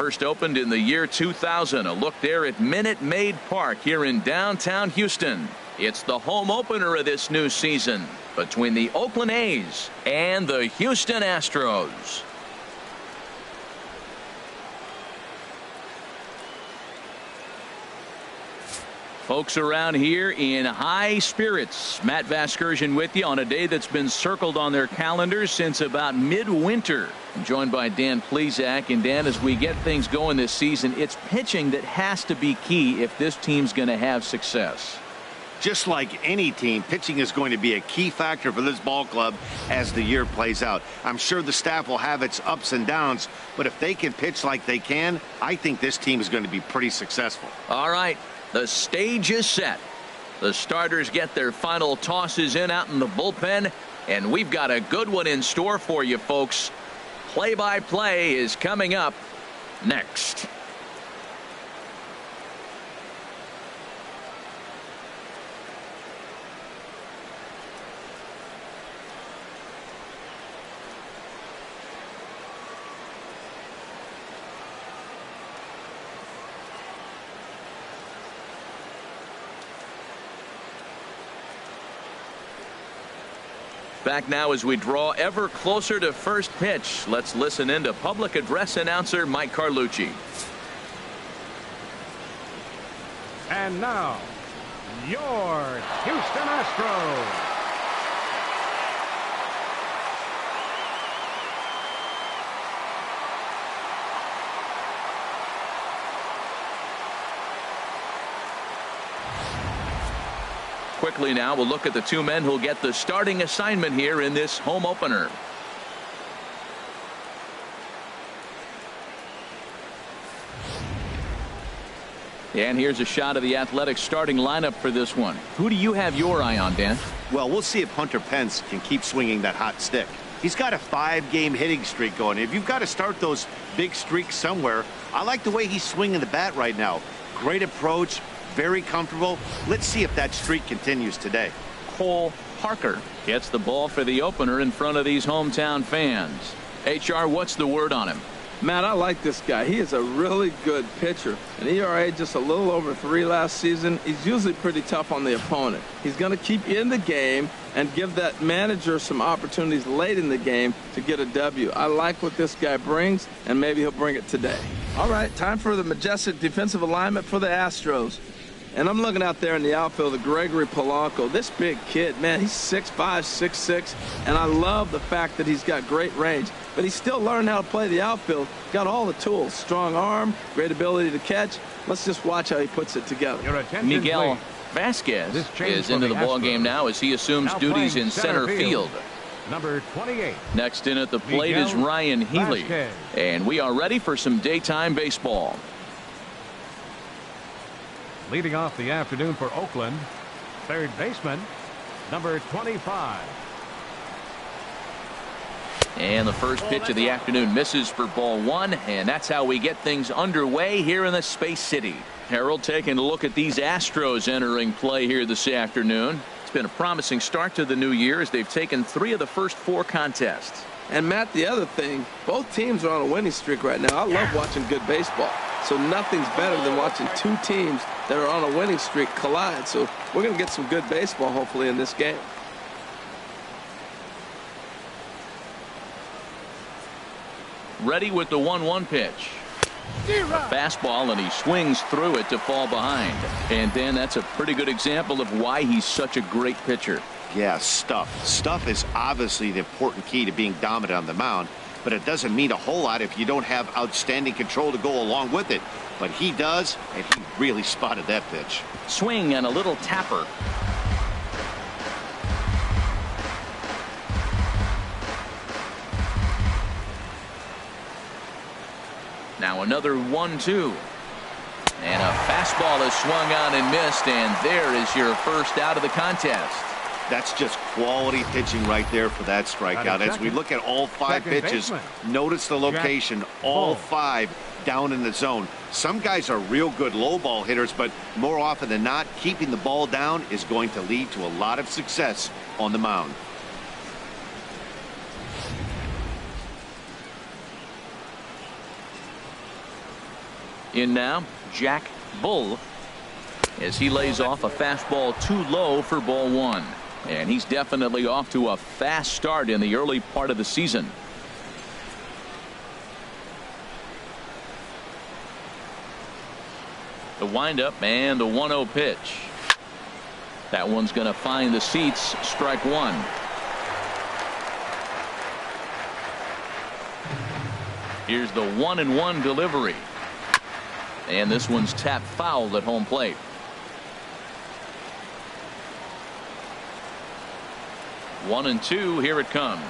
First opened in the year 2000. A look there at Minute Maid Park here in downtown Houston. It's the home opener of this new season between the Oakland A's and the Houston Astros. Folks around here in high spirits. Matt Vasgersian with you on a day that's been circled on their calendars since about midwinter. I'm joined by Dan Plesac. And Dan, as we get things going this season, it's pitching that has to be key if this team's going to have success. Just like any team, pitching is going to be a key factor for this ball club as the year plays out. I'm sure the staff will have its ups and downs, but if they can pitch like they can, I think this team is going to be pretty successful. All right. The stage is set. The starters get their final tosses in out in the bullpen, and we've got a good one in store for you folks. Play-by-play is coming up next. Back now as we draw ever closer to first pitch. Let's listen in to public address announcer Mike Carlucci. And now, your Houston Astros. Quickly now, we'll look at the two men who'll get the starting assignment here in this home opener. And here's a shot of the Athletics starting lineup for this one. Who do you have your eye on, Dan? Well, we'll see if Hunter Pence can keep swinging that hot stick. He's got a 5-game hitting streak going. If you've got to start those big streaks somewhere, I like the way he's swinging the bat right now. Great approach. Very comfortable. Let's see if that streak continues today. Cole Parker gets the ball for the opener in front of these hometown fans. HR, what's the word on him? Man, I like this guy. He is a really good pitcher. An ERA just a little over 3 last season. He's usually pretty tough on the opponent. He's going to keep you in the game and give that manager some opportunities late in the game to get a W. I like what this guy brings, and maybe he'll bring it today. All right, time for the majestic defensive alignment for the Astros. And I'm looking out there in the outfield at Gregory Polanco. This big kid, man, he's 6'5", 6'6", and I love the fact that he's got great range. But he's still learning how to play the outfield. Got all the tools. Strong arm, great ability to catch. Let's just watch how he puts it together. Miguel Vasquez is into the ball game now as he assumes duties in center field. Number 28. Next in at the plate is Ryan Healy. And we are ready for some daytime baseball. Leading off the afternoon for Oakland, third baseman, number 25. And the first pitch of the afternoon misses for ball one, and that's how we get things underway here in the Space City. Harold, taking a look at these Astros entering play here this afternoon. It's been a promising start to the new year as they've taken 3 of the first 4 contests. And Matt, the other thing, both teams are on a winning streak right now. I love watching good baseball. So nothing's better than watching 2 teams that are on a winning streak collide. So we're going to get some good baseball hopefully in this game. Ready with the 1-1 pitch. A fastball, and he swings through it to fall behind. And then that's a pretty good example of why he's such a great pitcher. Yeah, stuff. Stuff is obviously the important key to being dominant on the mound, but it doesn't mean a whole lot if you don't have outstanding control to go along with it. But he does, and he really spotted that pitch. Swing and a little tapper. Now another 1-2. And a fastball is swung on and missed, and there is your first out of the contest. That's just quality pitching right there for that strikeout. As we look at all 5 pitches, notice the location, all 5 down in the zone. Some guys are real good low ball hitters, but more often than not, keeping the ball down is going to lead to a lot of success on the mound. In now, Jack Bull, as he lays off a fastball too low for ball one. And he's definitely off to a fast start in the early part of the season. The windup and the 1-0 pitch. That one's going to find the seats. Strike one. Here's the 1-1 delivery. And this one's tapped foul at home plate. One and two. Here it comes.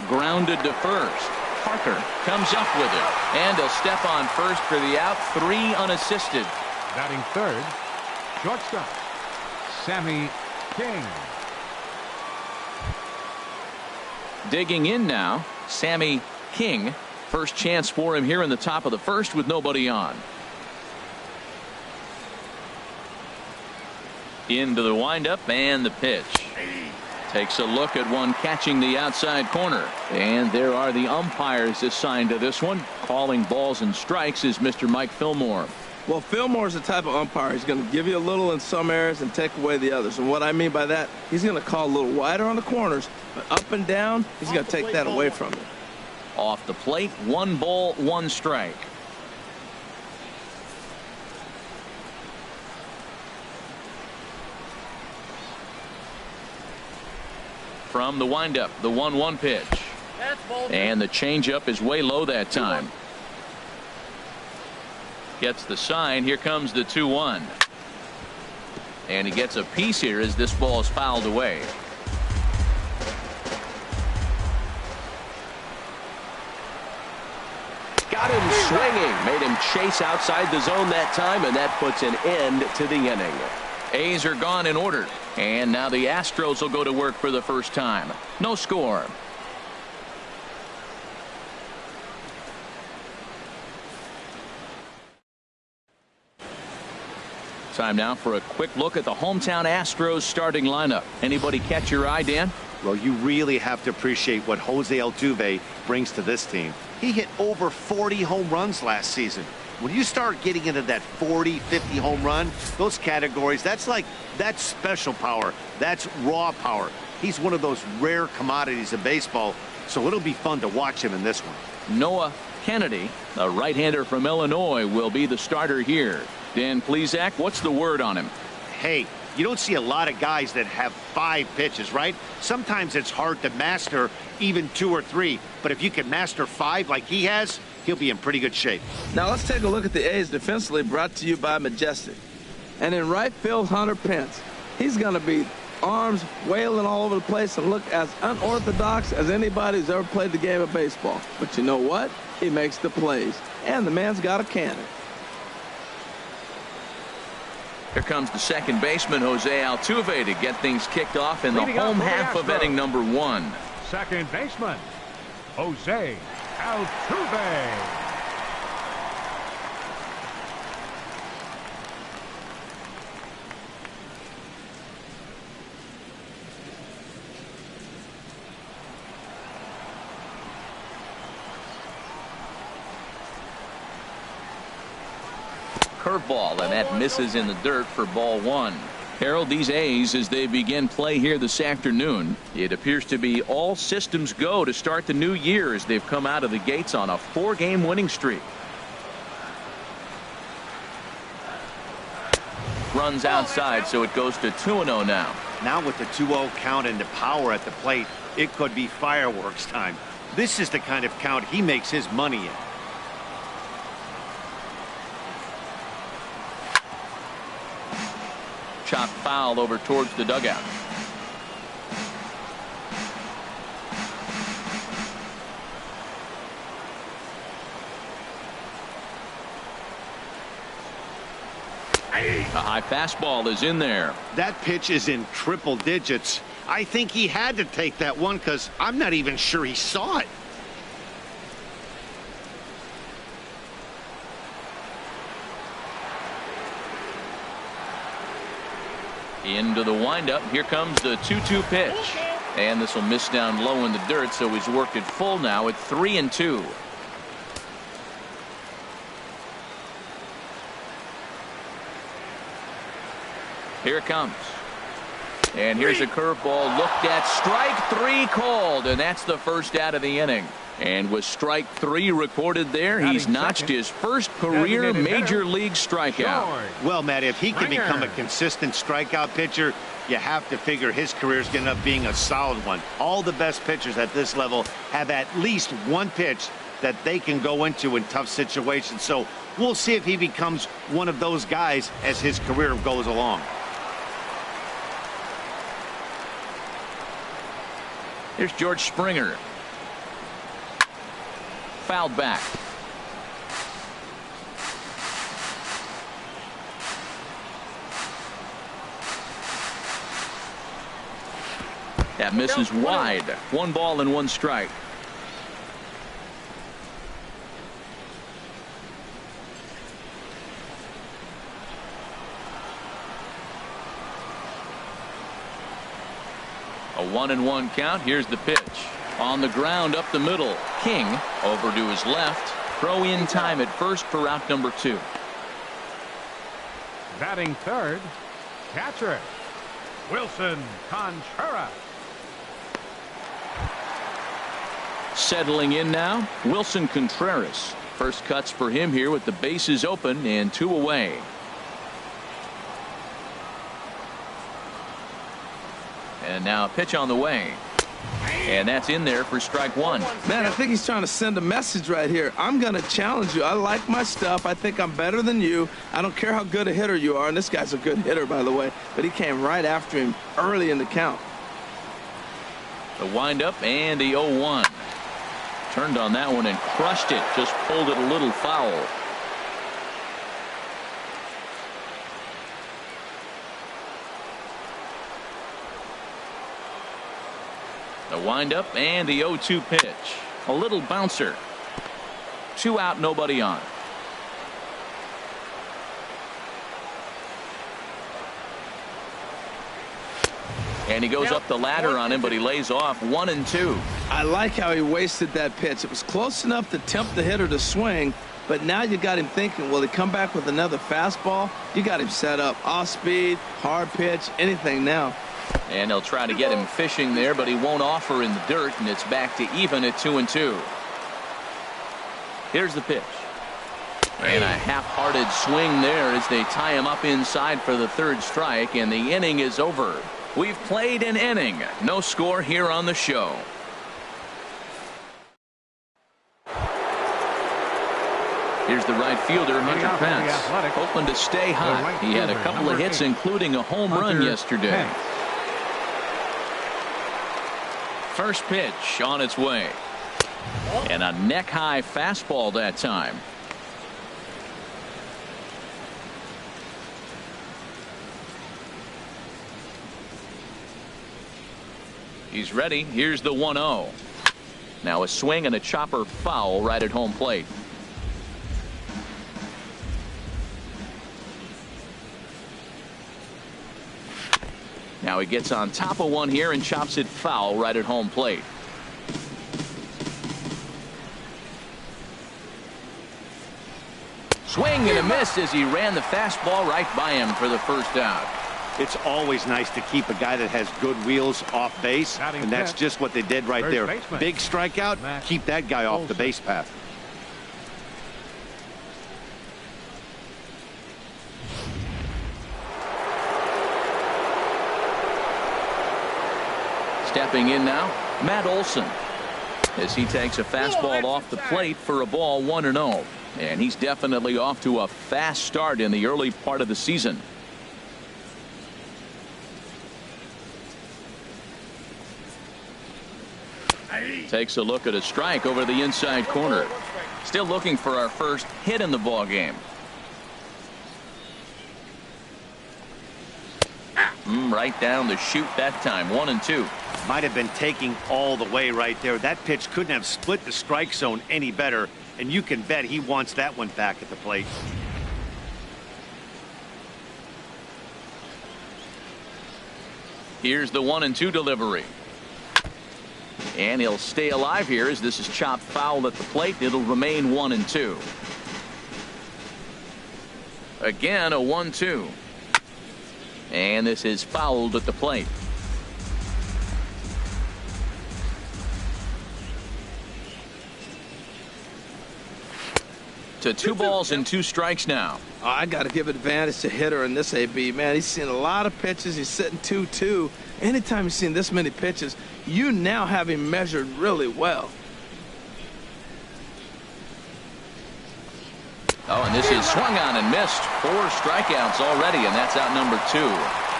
Grounded to first. Parker comes up with it. And a step on first for the out. 3 unassisted. Batting third, shortstop, Sammy King. Digging in now, Sammy King. First chance for him here in the top of the first with nobody on. Into the windup and the pitch. Takes a look at one catching the outside corner. And there are the umpires assigned to this one. Calling balls and strikes is Mr. Mike Fillmore. Well, Fillmore's the type of umpire. He's going to give you a little in some areas and take away the others. And what I mean by that, he's going to call a little wider on the corners, but up and down, he's going to take that away from you. Off the plate, 1 ball, 1 strike. From the windup, the 1-1 pitch. And the changeup is way low that time. Gets the sign. Here comes the 2-1. And he gets a piece here as this ball is fouled away. Got him swinging. Made him chase outside the zone that time, and that puts an end to the inning. A's are gone in order. And now the Astros will go to work for the first time. No score. Time now for a quick look at the hometown Astros starting lineup. Anybody catch your eye, Dan? Well, you really have to appreciate what Jose Altuve brings to this team. He hit over 40 home runs last season. When you start getting into that 40, 50 home run, those categories, that's special power. That's raw power. He's one of those rare commodities of baseball, so it'll be fun to watch him in this one. Noah Kennedy, a right-hander from Illinois, will be the starter here. Dan Plesac, what's the word on him? Hey, you don't see a lot of guys that have 5 pitches, right? Sometimes it's hard to master even 2 or 3, but if you can master 5 like he has, he'll be in pretty good shape. Now let's take a look at the A's defensively, brought to you by Majestic. And in right field, Hunter Pence. He's going to be arms wailing all over the place and look as unorthodox as anybody who's ever played the game of baseball. But you know what? He makes the plays. And the man's got a cannon. Here comes the second baseman, Jose Altuve, to get things kicked off in the home half of inning number 1. Second baseman, Jose Altuve. Curveball, and that misses in the dirt for ball 1. Harold, these A's, as they begin play here this afternoon, it appears to be all systems go to start the new year as they've come out of the gates on a 4-game winning streak. Runs outside, so it goes to 2-0 now. Now with the 2-0 count and the power at the plate, it could be fireworks time. This is the kind of count he makes his money in. Chop foul over towards the dugout. A high fastball is in there. That pitch is in triple digits. I think he had to take that one because I'm not even sure he saw it. Into the windup. Here comes the 2-2 pitch. And this will miss down low in the dirt, so he's worked it full now at 3-2. Here it comes. And here's a curveball looked at. Strike 3 called, and that's the first out of the inning. And with strike 3 recorded there, he's notched his first career major league strikeout. Well, Matt, if he can become a consistent strikeout pitcher, you have to figure his career is going to end up being a solid one. All the best pitchers at this level have at least one pitch that they can go into in tough situations. So we'll see if he becomes one of those guys as his career goes along. Here's George Springer. Fouled back. That misses wide. 1 ball and 1 strike. A 1-1 count. Here's the pitch. On the ground up the middle. King over to his left. Throw in time at first for out number 2. Batting third, catcher Wilson Contreras. Settling in now, Wilson Contreras. First cuts for him here with the bases open and 2 away. And now a pitch on the way. And that's in there for strike 1. Man, I think he's trying to send a message right here. I'm going to challenge you. I like my stuff. I think I'm better than you. I don't care how good a hitter you are. And this guy's a good hitter, by the way. But he came right after him early in the count. The windup and the 0-1. Turned on that one and crushed it. Just pulled it a little foul. The windup and the 0-2 pitch. A little bouncer. 2 out, nobody on. And he goes up the ladder on him, but he lays off 1-2. I like how he wasted that pitch. It was close enough to tempt the hitter to swing, but now you got him thinking, will he come back with another fastball? You got him set up. Off speed, hard pitch, anything now. And they'll try to get him fishing there, but he won't offer in the dirt, and it's back to even at 2-2. Here's the pitch. And a half-hearted swing there as they tie him up inside for the 3rd strike, and the inning is over. We've played an inning. No score here on the show. Here's the right fielder, Hunter Pence. Hoping to stay hot. He had a couple of hits, including a home run yesterday. First pitch on its way. And a neck-high fastball that time. He's ready. Here's the 1-0. Now a swing and a chopper foul right at home plate. Now he gets on top of one here and chops it foul right at home plate. Swing and a miss as he ran the fastball right by him for the first out. It's always nice to keep a guy that has good wheels off base, and that's just what they did right there. Big strikeout, keep that guy off the base path. Stepping in now, Matt Olson, as he takes a fastball off the plate for a ball 1-0. And he's definitely off to a fast start in the early part of the season. Takes a look at a strike over the inside corner. Still looking for our first hit in the ball game. Right down the chute that time. 1-2. Might have been taking all the way right there. That pitch couldn't have split the strike zone any better, and you can bet he wants that one back at the plate. Here's the 1-2 delivery. And he'll stay alive here as this is chopped foul at the plate. It'll remain 1-2. Again a 1-2. And this is fouled at the plate. To 2 balls and 2 strikes now. Oh, I got to give advantage to hitter in this AB, man. He's seen a lot of pitches. He's sitting 2-2. Anytime you've seen this many pitches, you now have him measured really well. Oh, and this is swung on and missed. 4 strikeouts already, and that's out number 2.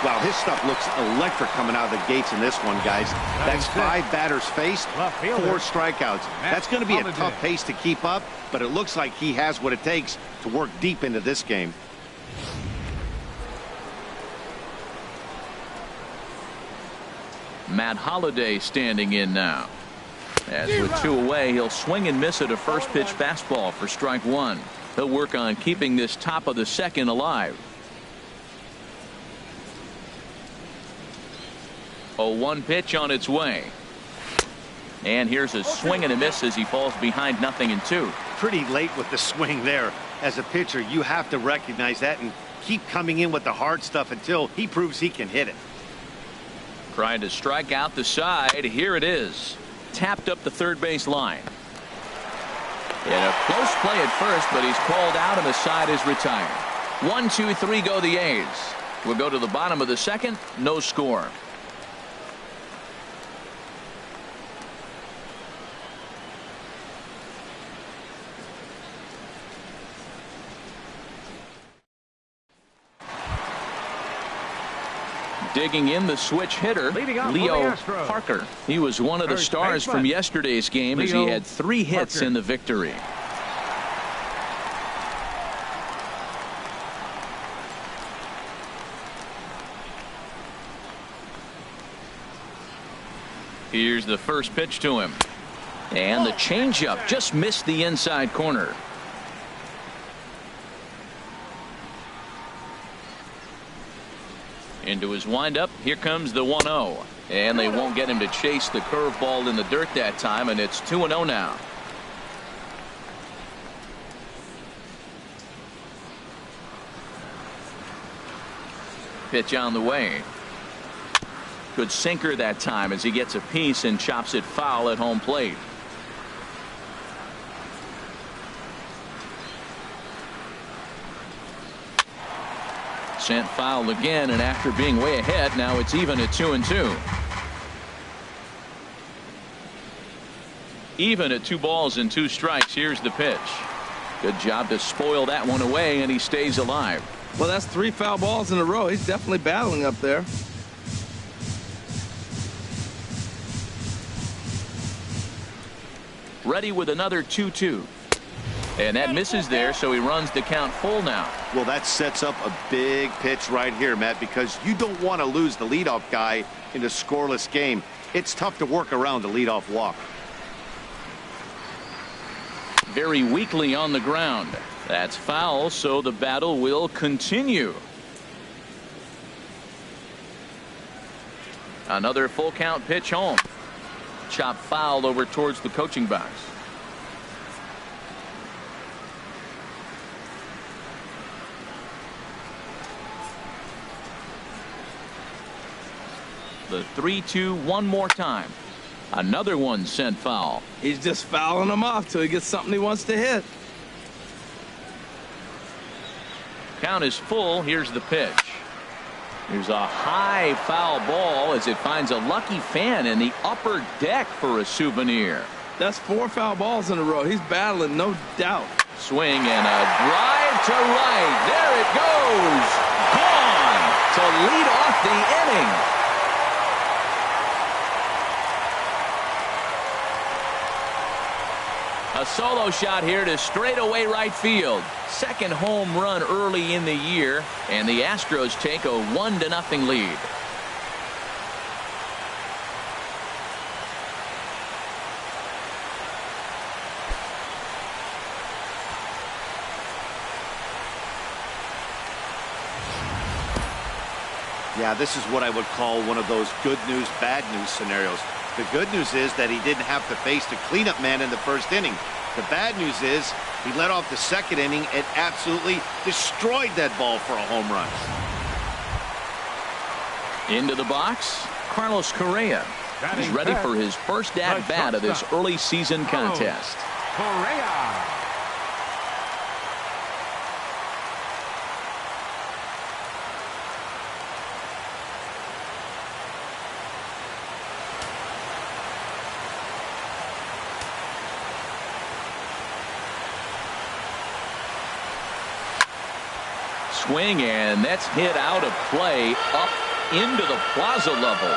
Wow, his stuff looks electric coming out of the gates in this one, guys. That's 5 batters faced, 4 strikeouts. That's going to be a tough pace to keep up, but it looks like he has what it takes to work deep into this game. Matt Holliday standing in now. As with 2 away, he'll swing and miss at a first pitch fastball for strike 1. He'll work on keeping this top of the second alive. 0-1 pitch on its way. And here's a swing and a miss as he falls behind 0-2. Pretty late with the swing there. As a pitcher, you have to recognize that and keep coming in with the hard stuff until he proves he can hit it. Trying to strike out the side. Here it is. Tapped up the third base line. And a close play at first, but he's called out and the side is retired. 1, 2, 3 go the A's. We'll go to the bottom of the second. No score. Digging in the switch hitter, Leo Paker. He was one of the stars from yesterday's game as he had 3 hits in the victory. Here's the first pitch to him. And the changeup just missed the inside corner. Into his windup. Here comes the 1-0. And they won't get him to chase the curveball in the dirt that time, and it's 2-0 now. Pitch on the way. Good sinker that time as he gets a piece and chops it foul at home plate. Sent foul again, and after being way ahead, now it's even at 2-2. Even at 2 balls and 2 strikes. Here's the pitch. Good job to spoil that one away, and he stays alive. Well, that's 3 foul balls in a row. He's definitely battling up there. Ready with another 2-2. And that misses there, so he runs the count full now. Well, that sets up a big pitch right here, Matt, because you don't want to lose the leadoff guy in a scoreless game. It's tough to work around the leadoff walk. Very weakly on the ground. That's foul, so the battle will continue. Another full count pitch home. Chop foul over towards the coaching box. The 3-2 one more time. Another one sent foul. He's just fouling them off till he gets something he wants to hit. Count is full. Here's the pitch. Here's a high foul ball as it finds a lucky fan in the upper deck for a souvenir. That's 4 foul balls in a row. He's battling, no doubt. Swing and a drive to right. There it goes. Gone to lead off the inning. A solo shot here to straightaway right field. Second home run early in the year, and the Astros take a 1-0 lead. Yeah, this is what I would call one of those good news, bad news scenarios. The good news is that he didn't have to face the cleanup man in the first inning. The bad news is he led off the second inning and absolutely destroyed that ball for a home run. Into the box, Carlos Correa. He's ready for his first at-bat of this early season contest. Correa. Swing, and that's hit out of play up into the plaza level.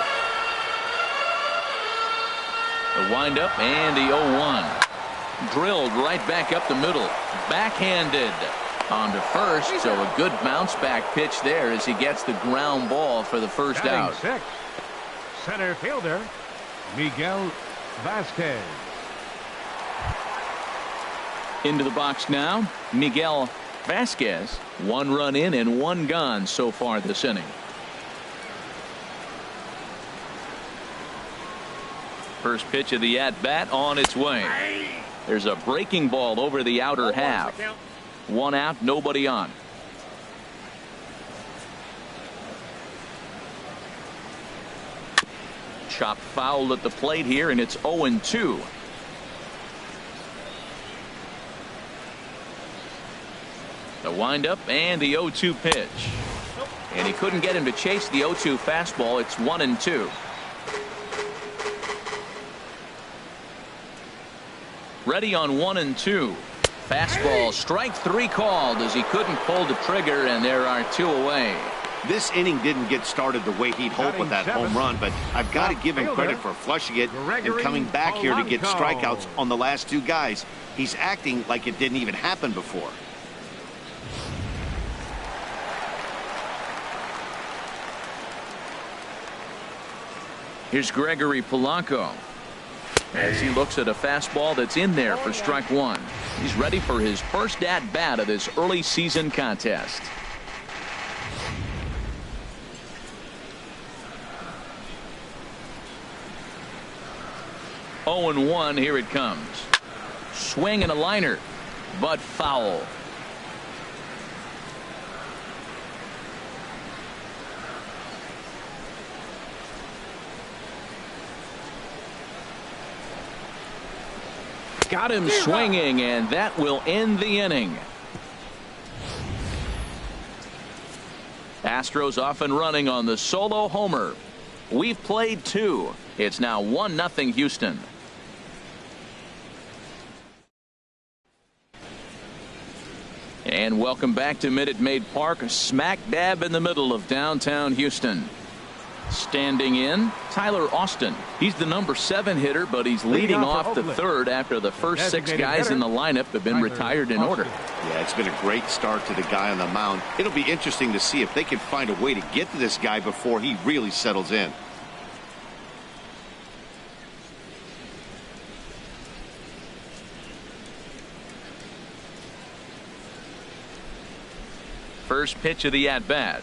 The windup and the 0-1. Drilled right back up the middle. Backhanded on to first, so a good bounce back pitch there as he gets the ground ball for the first out. Six, center fielder Miguel Vasquez. Into the box now, Miguel Vasquez. 1 run in and 1 gone so far this inning. First pitch of the at-bat on its way. There's a breaking ball over the outer half. 1 out, nobody on. Chopped foul at the plate here, and it's 0-2. The windup and the 0-2 pitch. And he couldn't get him to chase the 0-2 fastball. It's 1-2. Ready on 1-2. Fastball, strike 3 called as he couldn't pull the trigger, and there are 2 away. This inning didn't get started the way he'd hoped with that home run, but I've got to give him credit for flushing it and coming back here to get strikeouts on the last 2 guys. He's acting like it didn't even happen before. Here's Gregory Polanco as he looks at a fastball that's in there for strike 1. He's ready for his first at-bat of this early season contest. Oh and 1, here it comes. Swing and a liner, but foul. Got him swinging, and that will end the inning. Astros off and running on the solo homer. We've played 2. It's now 1-0 Houston. And welcome back to Minute Maid Park, smack dab in the middle of downtown Houston. Standing in, Tyler Austin. He's the number 7 hitter, but he's leading off the 3rd after the first 6 guys in the lineup have been retired in order. Yeah, it's been a great start to the guy on the mound. It'll be interesting to see if they can find a way to get to this guy before he really settles in. First pitch of the at-bat.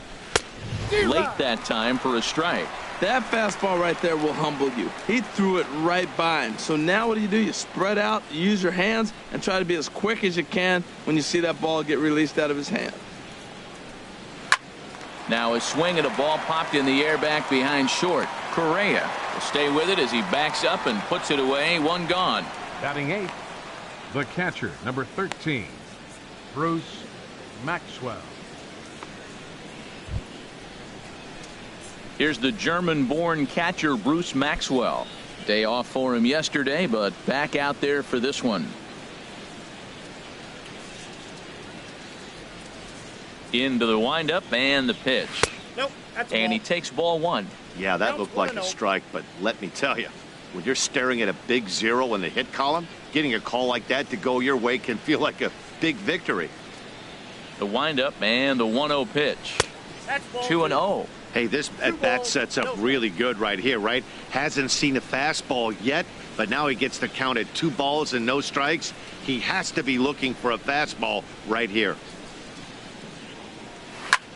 Late that time for a strike. That fastball right there will humble you. He threw it right by him. So now what do? You spread out, you use your hands, and try to be as quick as you can when you see that ball get released out of his hand. Now a swing and a ball popped in the air back behind short. Correa will stay with it as he backs up and puts it away. 1 gone. Batting 8th, the catcher, number 13, Bruce Maxwell. Here's the German-born catcher Bruce Maxwell. Day off for him yesterday, but back out there for this one. Into the windup and the pitch. Nope, that's a and ball. he takes ball 1. Yeah, that looked like a strike, but let me tell you, when you're staring at a big 0 in the hit column, getting a call like that to go your way can feel like a big victory. The windup and the 1-0 pitch. 2-0. Hey, this at-bat sets up really good right here, right? Hasn't seen a fastball yet, but now he gets the count at 2 balls and no strikes. He has to be looking for a fastball right here.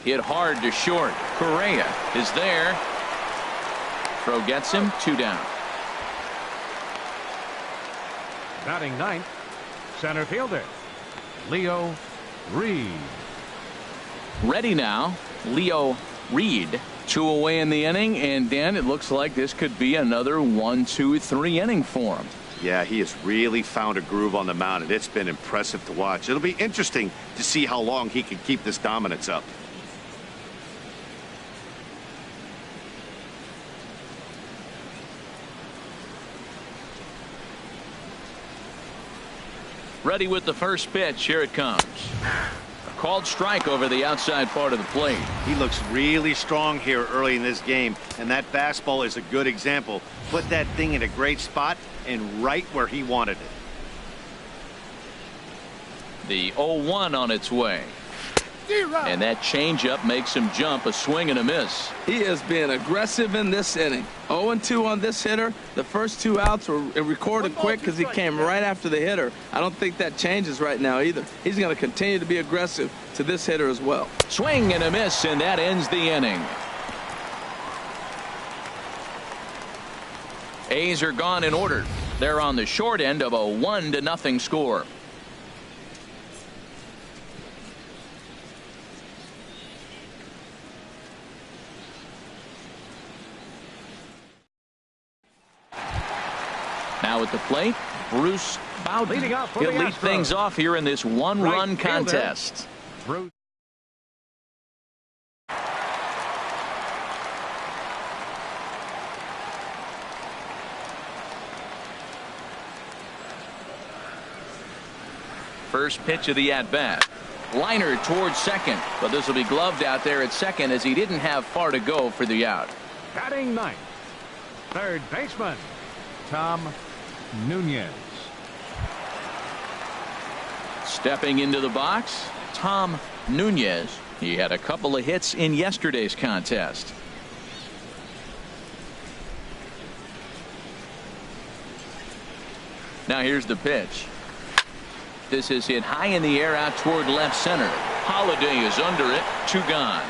Hit hard to short. Correa is there. Throw gets him. 2 down. Batting 9th, center fielder Leo Reed. Ready now, Leo Reed. 2 away in the inning, and Dan, it looks like this could be another 1, 2, 3 inning for him. Yeah, he has really found a groove on the mound, and it's been impressive to watch. It'll be interesting to see how long he can keep this dominance up. Ready with the first pitch. Here it comes. A called strike over the outside part of the plate. He looks really strong here early in this game, and that fastball is a good example. Put that thing in a great spot and right where he wanted it. The 0-1 on its way. And that changeup makes him jump. A swing and a miss. He is being aggressive in this inning. 0-2 on this hitter. The first 2 outs were recorded quick because he came right after the hitter. I don't think that changes right now either. He's going to continue to be aggressive to this hitter as well. Swing and a miss, and that ends the inning. A's are gone in order. They're on the short end of a 1-0 score. Now at the plate, Bruce Bowden. He'll lead things off here in this 1-run contest. First pitch of the at-bat. Liner towards second, but this will be gloved out there at second as he didn't have far to go for the out. Batting ninth, third baseman, Tom Nunez. Stepping into the box, Tom Nunez. He had a couple of hits in yesterday's contest. Now here's the pitch. This is hit high in the air out toward left center. Holiday is under it. 2 gone.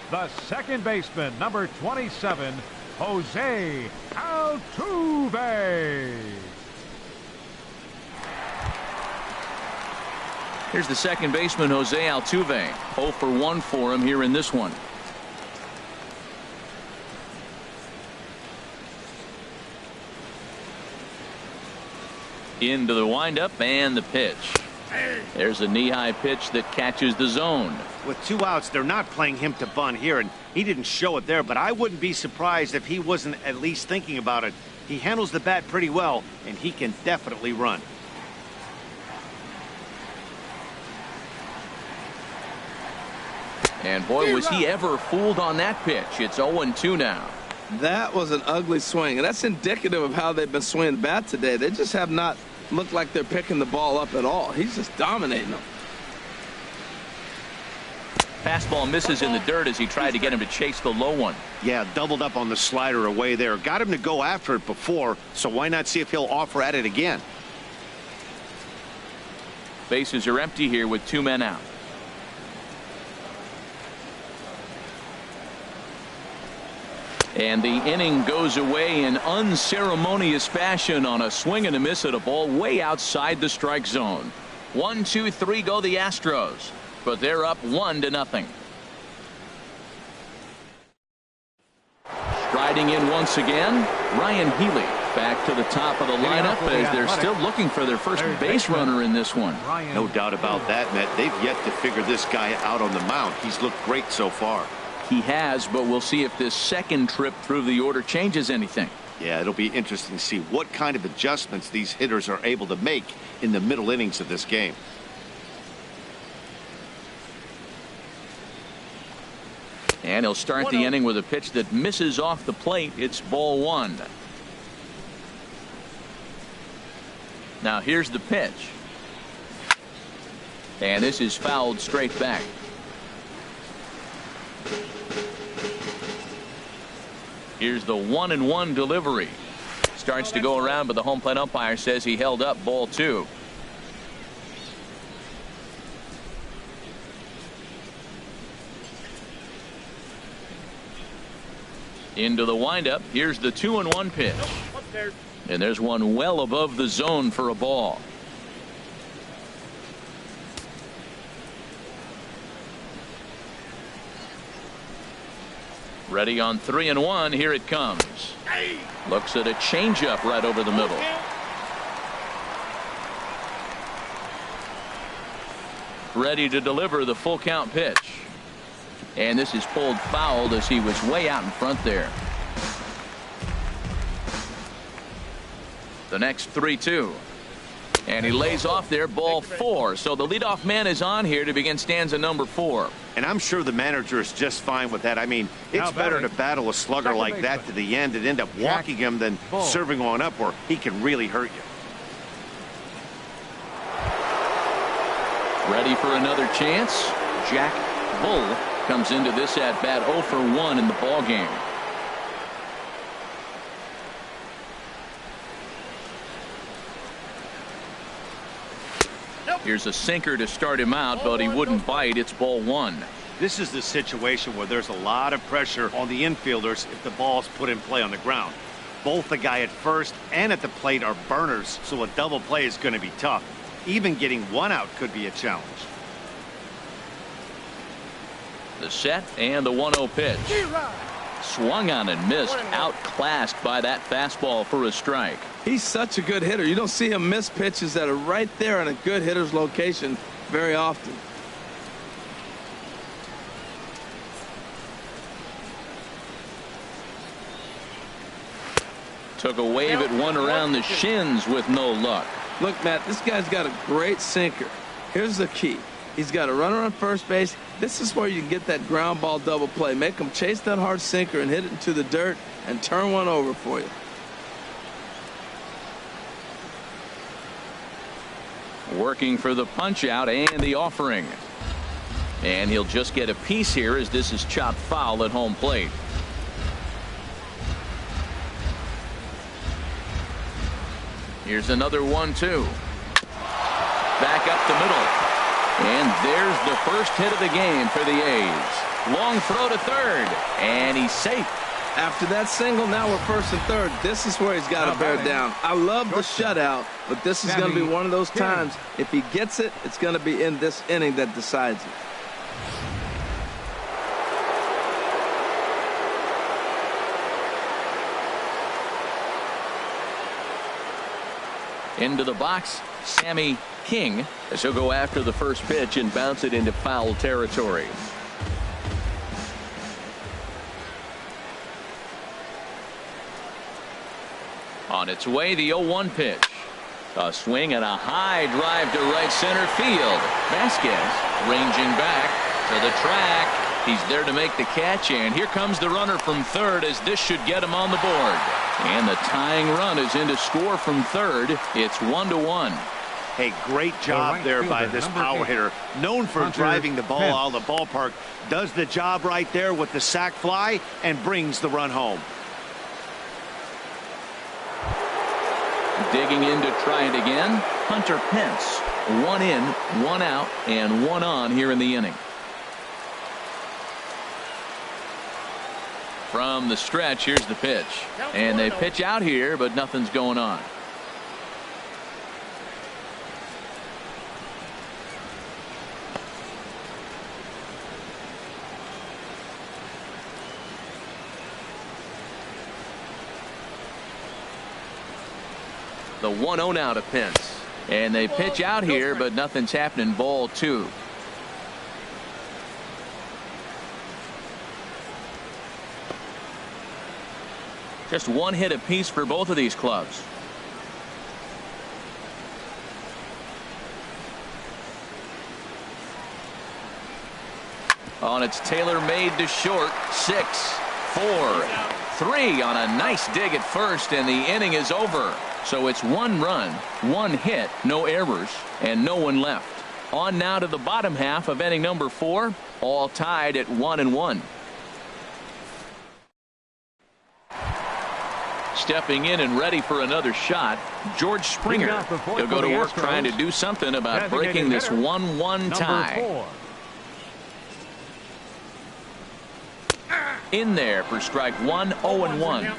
The second baseman, number 27, Jose Altuve. Here's the second baseman, Jose Altuve. 0 for 1 for him here in this one. Into the windup and the pitch. There's a knee-high pitch that catches the zone. With 2 outs, they're not playing him to bunt here, and he didn't show it there, but I wouldn't be surprised if he wasn't at least thinking about it. He handles the bat pretty well, and he can definitely run. And boy, was he ever fooled on that pitch. It's 0-2 now. That was an ugly swing, and that's indicative of how they've been swinging the bat today. They just have not looked like they're picking the ball up at all. He's just dominating them. Fastball misses in the dirt as he tried to get him to chase the low one. Yeah, doubled up on the slider away there. Got him to go after it before, so why not see if he'll offer at it again? Bases are empty here with 2 men out. And the inning goes away in unceremonious fashion on a swing and a miss at a ball way outside the strike zone. 1, 2, 3 go the Astros, but they're up 1-0. Striding in once again, Ryan Healy back to the top of the lineup as they're still looking for their first base runner in this one. No doubt about that, Matt. They've yet to figure this guy out on the mound. He's looked great so far. He has, but we'll see if this second trip through the order changes anything. Yeah, it'll be interesting to see what kind of adjustments these hitters are able to make in the middle innings of this game. And he'll start the inning with a pitch that misses off the plate. It's ball 1. Now here's the pitch. And this is fouled straight back. Here's the 1-1 delivery. Starts to go around, but the home plate umpire says he held up ball 2. Into the windup. Here's the 2-1 pitch. And there's one well above the zone for a ball. Ready on 3-1. Here it comes. Looks at a changeup right over the middle. Ready to deliver the full count pitch. And this is pulled foul as he was way out in front there. The next 3-2. And he lays off there, ball 4. So the leadoff man is on here to begin stanza number 4. And I'm sure the manager is just fine with that. I mean, it's better to battle a slugger like that to the end and end up walking him than serving one up where he can really hurt you. Ready for another chance. Jack Bull comes into this at bat 0 for 1 in the ball game. Here's a sinker to start him out, but he wouldn't bite. It's ball 1. This is the situation where there's a lot of pressure on the infielders if the ball's put in play on the ground. Both the guy at first and at the plate are burners, so a double play is going to be tough. Even getting one out could be a challenge. The set and the 1-0 pitch. Swung on and missed. Outclassed by that fastball for a strike. He's such a good hitter. You don't see him miss pitches that are right there in a good hitter's location very often. Took a wave at one around the shins with no luck. Look, Matt, this guy's got a great sinker. Here's the key. He's got a runner on first base. This is where you can get that ground ball double play. Make him chase that hard sinker and hit it into the dirt and turn one over for you. Working for the punch out and the offering. And he'll just get a piece here as this is chopped foul at home plate. Here's another 1-2. Back up the middle. And there's the first hit of the game for the A's. Long throw to third. And he's safe. After that single, now we're first and third. This is where he's got to bear down. I love the shutout, but this is going to be one of those times. If he gets it, it's going to be in this inning that decides it. Into the box, Sammy King, as he'll go after the first pitch and bounce it into foul territory. On its way, the 0-1 pitch. A swing and a high drive to right center field. Vasquez ranging back to the track. He's there to make the catch, and here comes the runner from third as this should get him on the board. And the tying run is in to score from third. It's 1-1. Hey, great job there by this power hitter. Known for driving the ball out of the ballpark. Does the job right there with the sac fly and brings the run home. Digging in to try it again. Hunter Pence. 1 in, 1 out, and 1 on here in the inning. From the stretch, here's the pitch. And they pitch out here, but nothing's going on. The 1-0 now to Pence. And they pitch out here, but nothing's happening. Ball 2. Just 1 hit apiece for both of these clubs. On its tailor-made to short. 6, 4, 3 on a nice dig at first, and the inning is over. So it's 1 run, 1 hit, no errors, and no one left. On now to the bottom half of inning number 4, all tied at 1-1. Stepping in and ready for another shot, George Springer. He'll go to work trying to do something about breaking this 1-1 tie. In there for strike 1, 0-1.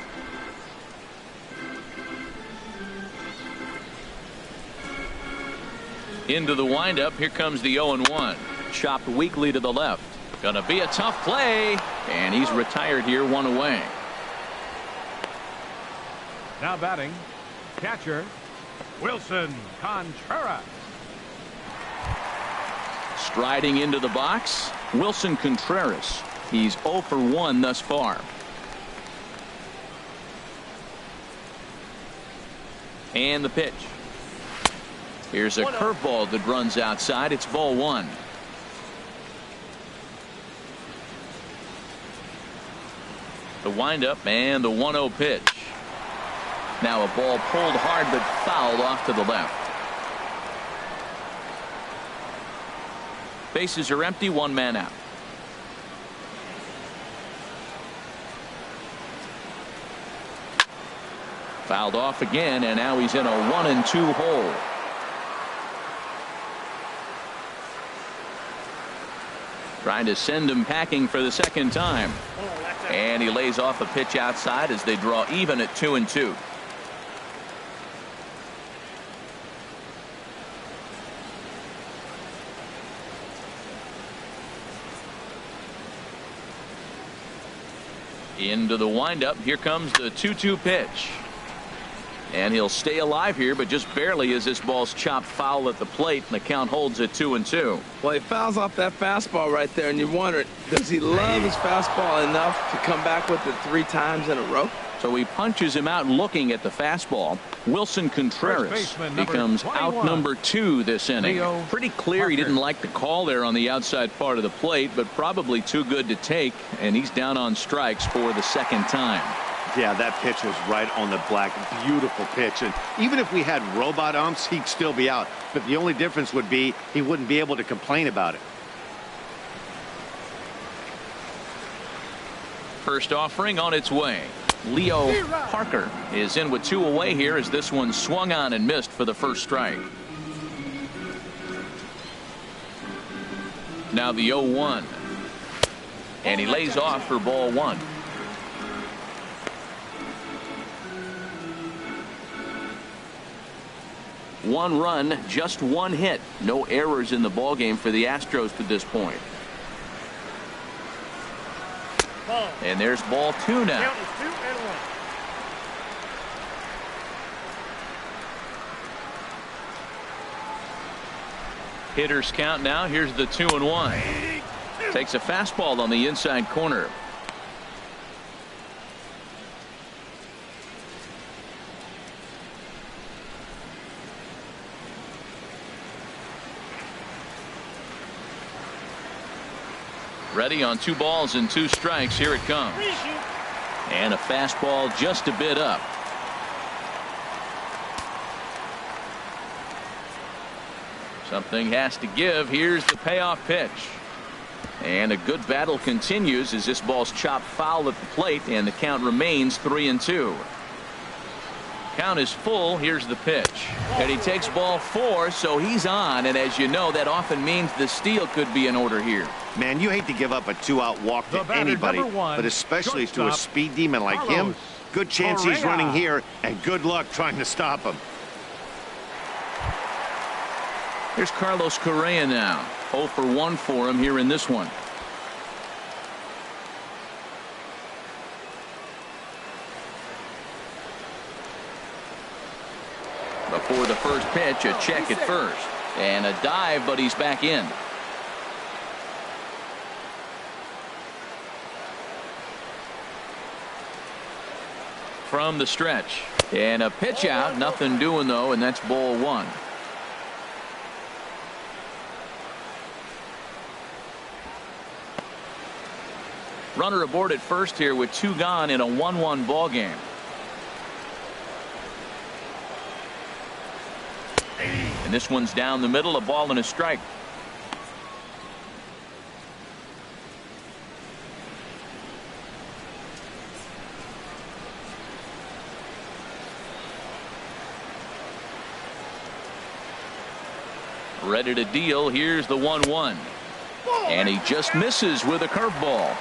Into the windup. Here comes the 0-1. Chopped weakly to the left. Gonna be a tough play. And he's retired here, 1 away. Now batting, catcher, Wilson Contreras. Striding into the box, Wilson Contreras. He's 0 for 1 thus far. And the pitch. Here's a curveball that runs outside. It's ball 1. The windup and the 1-0 pitch. Now a ball pulled hard but fouled off to the left. Bases are empty, 1 man out. Fouled off again, and now he's in a 1-2 hole. Trying to send him packing for the second time. And he lays off a pitch outside as they draw even at 2-2. Into the windup. Here comes the 2-2 pitch. And he'll stay alive here, but just barely as this ball's chopped foul at the plate, and the count holds at 2-2. Well, he fouls off that fastball right there, and you wonder, does he love his fastball enough to come back with it 3 times in a row? So he punches him out looking at the fastball. Wilson Contreras becomes out number 2 this inning. Pretty clear he didn't like the call there on the outside part of the plate, but probably too good to take, and he's down on strikes for the second time. Yeah, that pitch was right on the black. Beautiful pitch. And even if we had robot umps, he'd still be out. But the only difference would be he wouldn't be able to complain about it. First offering on its way. Leo Parker is in with 2 away here as this one swung on and missed for the first strike. Now the 0-1. And he lays off for ball 1. One run, just 1 hit. No errors in the ballgame for the Astros to this point. And there's ball 2 now. Hitters count now. Here's the 2-1. Takes a fastball on the inside corner. Ready on 2 balls and 2 strikes. Here it comes. And a fastball just a bit up. Something has to give. Here's the payoff pitch. And a good battle continues as this ball's chopped foul at the plate, and the count remains 3-2. Count is full. Here's the pitch. And he takes ball 4, so he's on. And as you know, that often means the steal could be in order here. Man, you hate to give up a 2-out walk to anybody, but especially to a speed demon like him. Good chance he's running here, and good luck trying to stop him. Here's Carlos Correa now. 0 for 1 for him here in this one. Before the first pitch, a check at first. And a dive, but he's back in. From the stretch. And a pitch out. Nothing doing, though, and that's ball 1. Runner aboard at first here with 2 gone in a 1-1 ball game. And this one's down the middle, a ball and a strike. Ready to deal. Here's the 1-1. And he just misses with a curveball.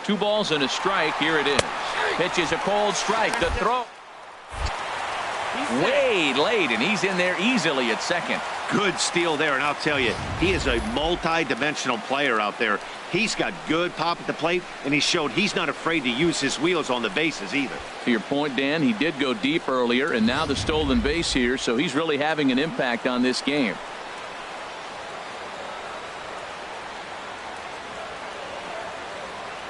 2 balls and a strike. Here it is. Pitch is a cold strike. The throw way late, and he's in there easily at second. Good steal there, and I'll tell you, he is a multi-dimensional player out there. He's got good pop at the plate, and he showed he's not afraid to use his wheels on the bases either. To your point, Dan, he did go deep earlier, and now the stolen base here, so he's really having an impact on this game.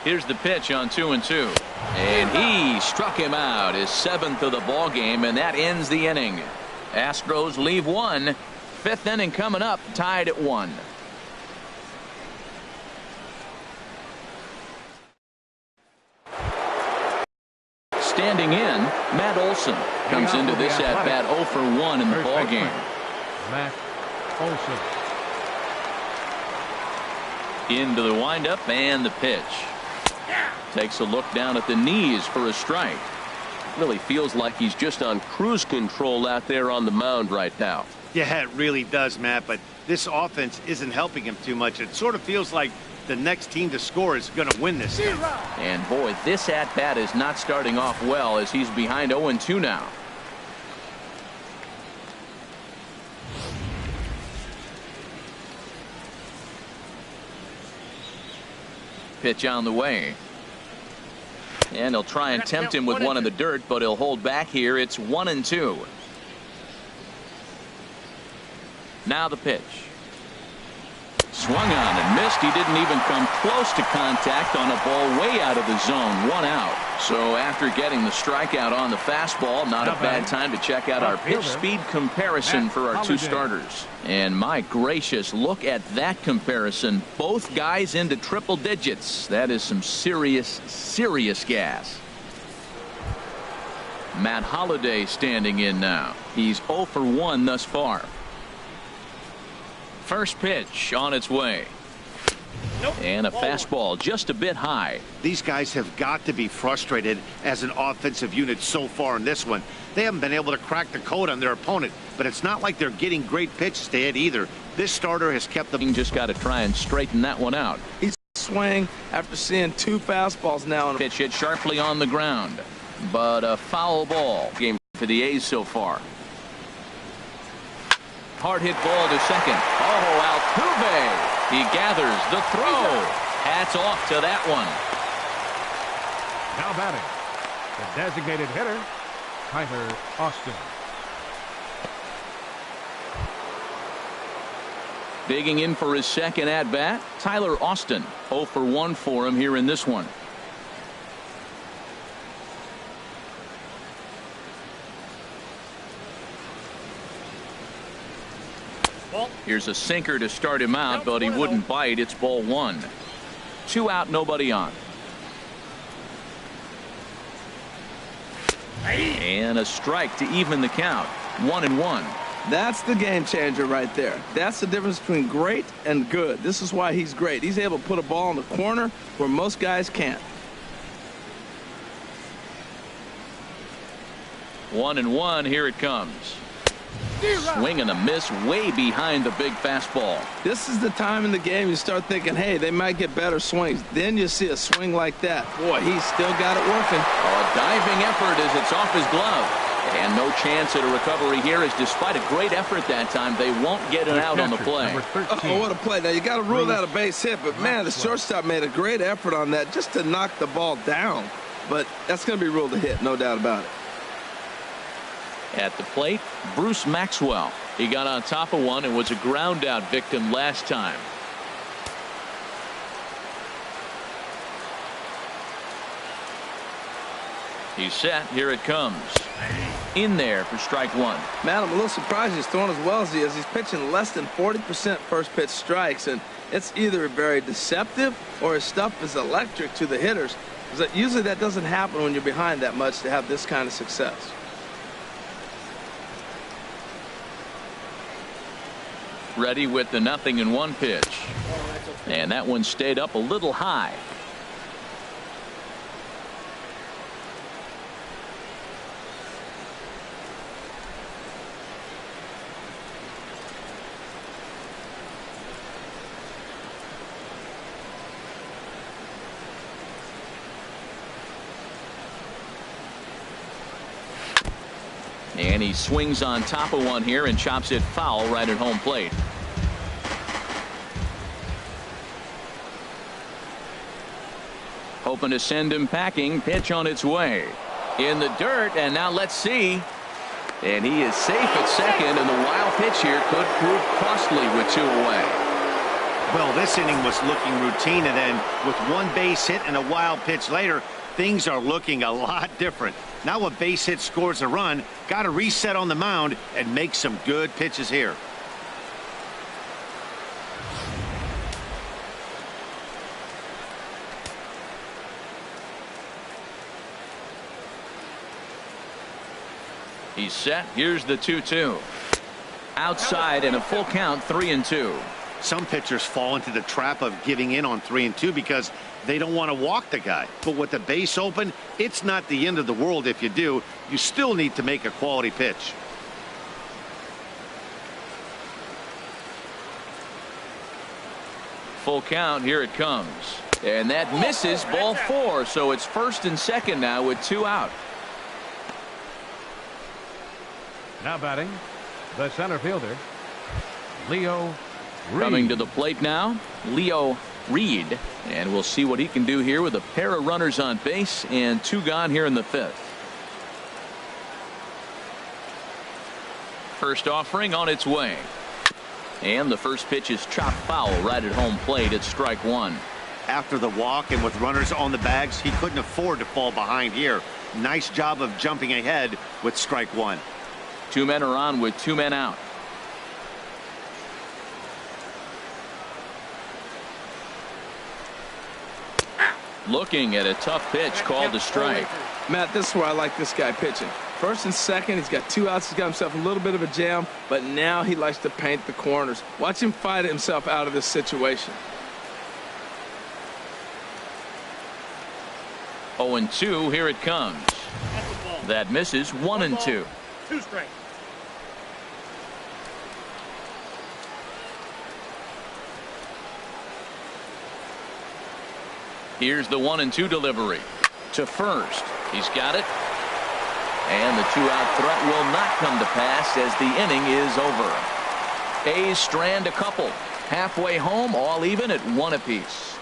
Here's the pitch on 2-2. And he struck him out, his 7th of the ball game, and that ends the inning. Astros leave 1. 5th inning coming up, tied at 1. Standing in, Matt Olson comes into this at bat 0 for 1 in the ball game. Matt Olson. Into the windup and the pitch. Takes a look down at the knees for a strike. Really feels like he's just on cruise control out there on the mound right now. Yeah, it really does, Matt, but this offense isn't helping him too much. It sort of feels like the next team to score is going to win this game. And boy, this at bat is not starting off well as he's behind 0-2 now. Pitch on the way. And he'll try and tempt him with one in the dirt, but he'll hold back here. It's 1-2. Now the pitch. Swung on and missed. He didn't even come close to contact on a ball way out of the zone. 1 out. So after getting the strikeout on the fastball, not a bad time to check out our pitch speed comparison for our 2 starters. And my gracious, look at that comparison. Both guys into triple digits. That is some serious gas. Matt Holliday standing in now. He's 0 for 1 thus far. First pitch on its way. And a fastball just a bit high. These guys have got to be frustrated as an offensive unit so far in this one. They haven't been able to crack the code on their opponent, but it's not like they're getting great pitches to hit either. This starter has kept them. Just got to try and straighten that one out. He's swing after seeing 2 fastballs now. Pitch hit sharply on the ground, but a foul ball game for the A's so far. Hard hit ball to second. Oh, Altuve. He gathers the throw. Hats off to that one. Now batting, the designated hitter, Tyler Austin. Digging in for his second at bat, Tyler Austin. 0 for 1 for him here in this one. Here's a sinker to start him out, but he wouldn't bite. It's ball 1. 2 out, nobody on. And a strike to even the count. 1-1. That's the game changer right there. That's the difference between great and good. This is why he's great. He's able to put a ball in the corner where most guys can't. 1-1. Here it comes. Swing and a miss way behind the big fastball. This is the time in the game you start thinking, hey, they might get better swings. Then you see a swing like that. Boy, he's still got it working. A diving effort as it's off his glove. And no chance at a recovery here, as despite a great effort that time, they won't get it out on the play. Oh, what a play. Now, you got to rule out a base hit, but, man, the shortstop made a great effort on that just to knock the ball down. But that's going to be ruled a hit, no doubt about it. At the plate, Bruce Maxwell. He got on top of one and was a ground out victim last time. He's set. Here it comes. In there for strike 1. Man, I'm a little surprised he's throwing as well as he is. He's pitching less than 40% first pitch strikes, and it's either very deceptive or his stuff is electric to the hitters. Because usually that doesn't happen when you're behind that much to have this kind of success. Ready with the 0-1 pitch. And that one stayed up a little high. And he swings on top of one here and chops it foul right at home plate. Hoping to send him packing. Pitch on its way. In the dirt, and now let's see. And he is safe at second, and the wild pitch here could prove costly with 2 away. Well, this inning was looking routine, and then with 1 base hit and a wild pitch later, things are looking a lot different. Now a base hit scores a run, got to reset on the mound and make some good pitches here. He's set. Here's the 2-2. Outside and a full count, 3-2. Some pitchers fall into the trap of giving in on 3-2 because they don't want to walk the guy. But with the base open, it's not the end of the world if you do. You still need to make a quality pitch. Full count. Here it comes. And that misses. Ball 4. So it's first and second now with 2 out. Now batting, the center fielder, Leo Reed. Coming to the plate now, Leo Reed. And we'll see what he can do here with a pair of runners on base and 2 gone here in the 5th. First offering on its way. And the first pitch is chopped foul right at home plate. It's strike 1. After the walk and with runners on the bags, he couldn't afford to fall behind here. Nice job of jumping ahead with strike 1. 2 men are on with 2 men out. Looking at a tough pitch called a strike. Matt, this is where I like this guy pitching. First and second, he's got 2 outs. He's got himself a little bit of a jam, but now he likes to paint the corners. Watch him fight himself out of this situation. 0-2. Here it comes. That misses. 1-2. 2 strikes. Here's the 1-2 delivery to first. He's got it. And the 2-out threat will not come to pass as the inning is over. A's strand a couple. Halfway home, all even at 1 apiece.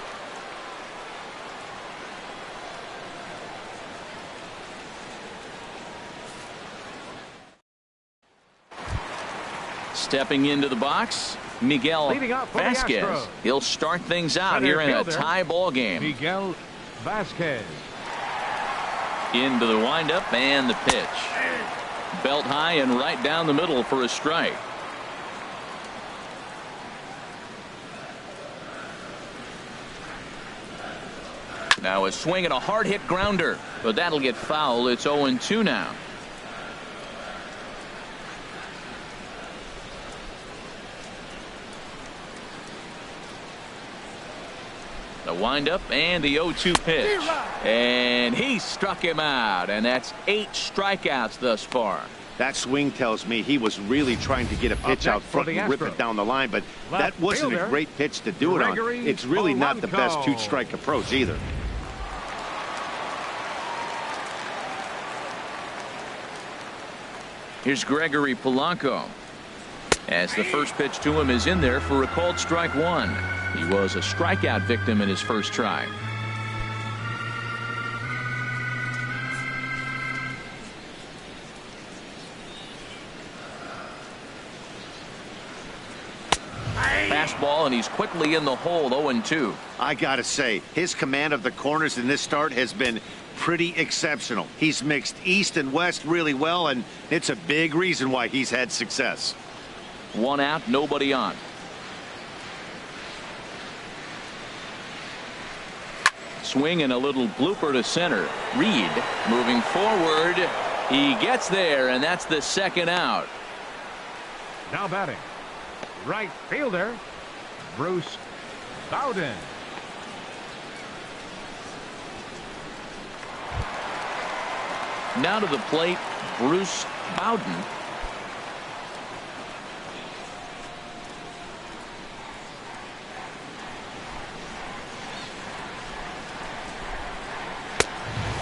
Stepping into the box, Miguel Vasquez. He'll start things out here in a tie ball game. Miguel Vasquez. Into the windup and the pitch. Belt high and right down the middle for a strike. Now a swing and a hard hit grounder, but that'll get foul. It's 0-2 now. The windup and the 0-2 pitch. And he struck him out. And that's 8 strikeouts thus far. That swing tells me he was really trying to get a pitch out front and rip it down the line. But that wasn't a great pitch to do it on. It's really not the best 2-strike approach either. Here's Gregory Polanco. As the first pitch to him is in there for a called strike 1. He was a strikeout victim in his first try. Fastball, and he's quickly in the hole. 0-2. I gotta say, his command of the corners in this start has been pretty exceptional. He's mixed east and west really well, and it's a big reason why he's had success. 1 out, nobody on. Swing and a little blooper to center. Reed moving forward. He gets there, and that's the 2nd out. Now batting, right fielder, Bruce Bowden. Now to the plate, Bruce Bowden.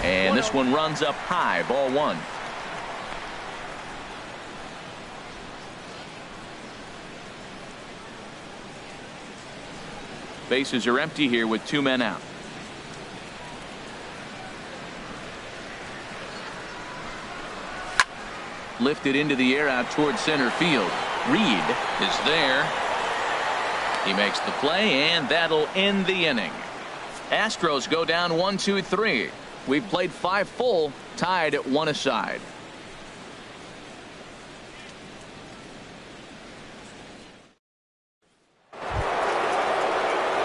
And this one runs up high. Ball 1. Bases are empty here with 2 men out. Lifted into the air out towards center field. Reed is there. He makes the play, and that'll end the inning. Astros go down 1-2-3. We've played 5 full, tied at 1 aside.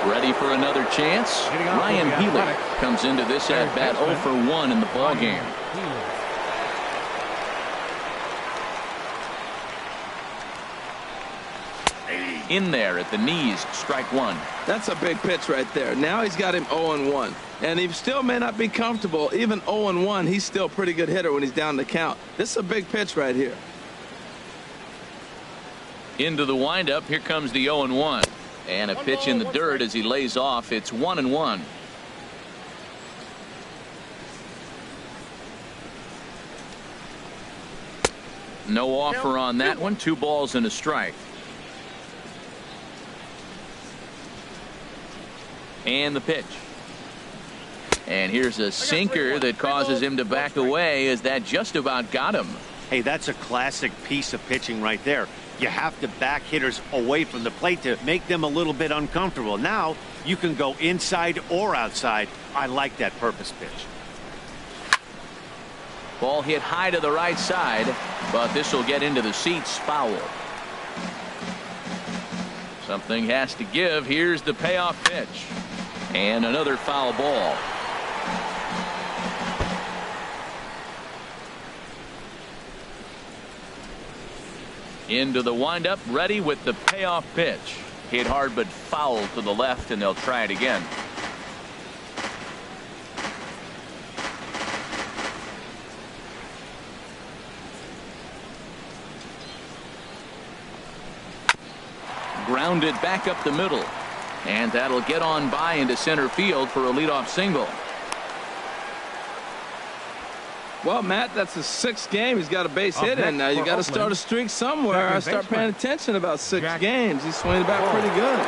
Ready for another chance? Ryan Healy comes into this at bat 0 for 1 in the ball game. In there at the knees, strike 1. That's a big pitch right there. Now he's got him 0-1. And he still may not be comfortable. Even 0-1, he's still a pretty good hitter when he's down the count. This is a big pitch right here. Into the windup. Here comes the 0-1. And a pitch in the dirt as he lays off. It's 1-1. No offer on that one. 2 balls and a strike. And the pitch. And here's a sinker that causes him to back away, as that just about got him. Hey, that's a classic piece of pitching right there. You have to back hitters away from the plate to make them a little bit uncomfortable. Now you can go inside or outside. I like that purpose pitch. Ball hit high to the right side, but this will get into the seats. Foul. Something has to give. Here's the payoff pitch. And another foul ball. Into the windup, ready with the payoff pitch. Hit hard but foul to the left, and they'll try it again. Grounded back up the middle. And that'll get on by into center field for a leadoff single. Well, Matt, that's his 6th game. He's got a base hit in now. You got to start a streak somewhere. I start paying attention about 6 games. He's swinging back pretty good.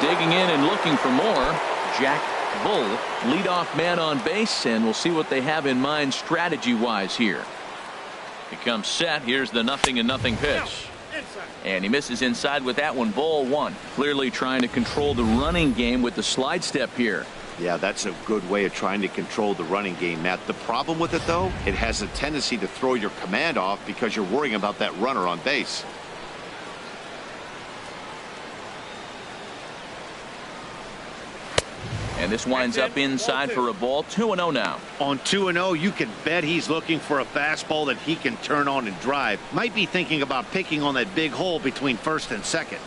Digging in and looking for more. Jack Bull, leadoff man on base, and we'll see what they have in mind strategy-wise here. He comes set. Here's the 0-0 pitch. And he misses inside with that one. Ball 1. Clearly trying to control the running game with the slide step here. Yeah, that's a good way of trying to control the running game, Matt. The problem with it, though, it has a tendency to throw your command off because you're worrying about that runner on base. And this winds up inside for a ball. 2-0 now. On 2-0, you can bet he's looking for a fastball that he can turn on and drive. Might be thinking about picking on that big hole between first and second.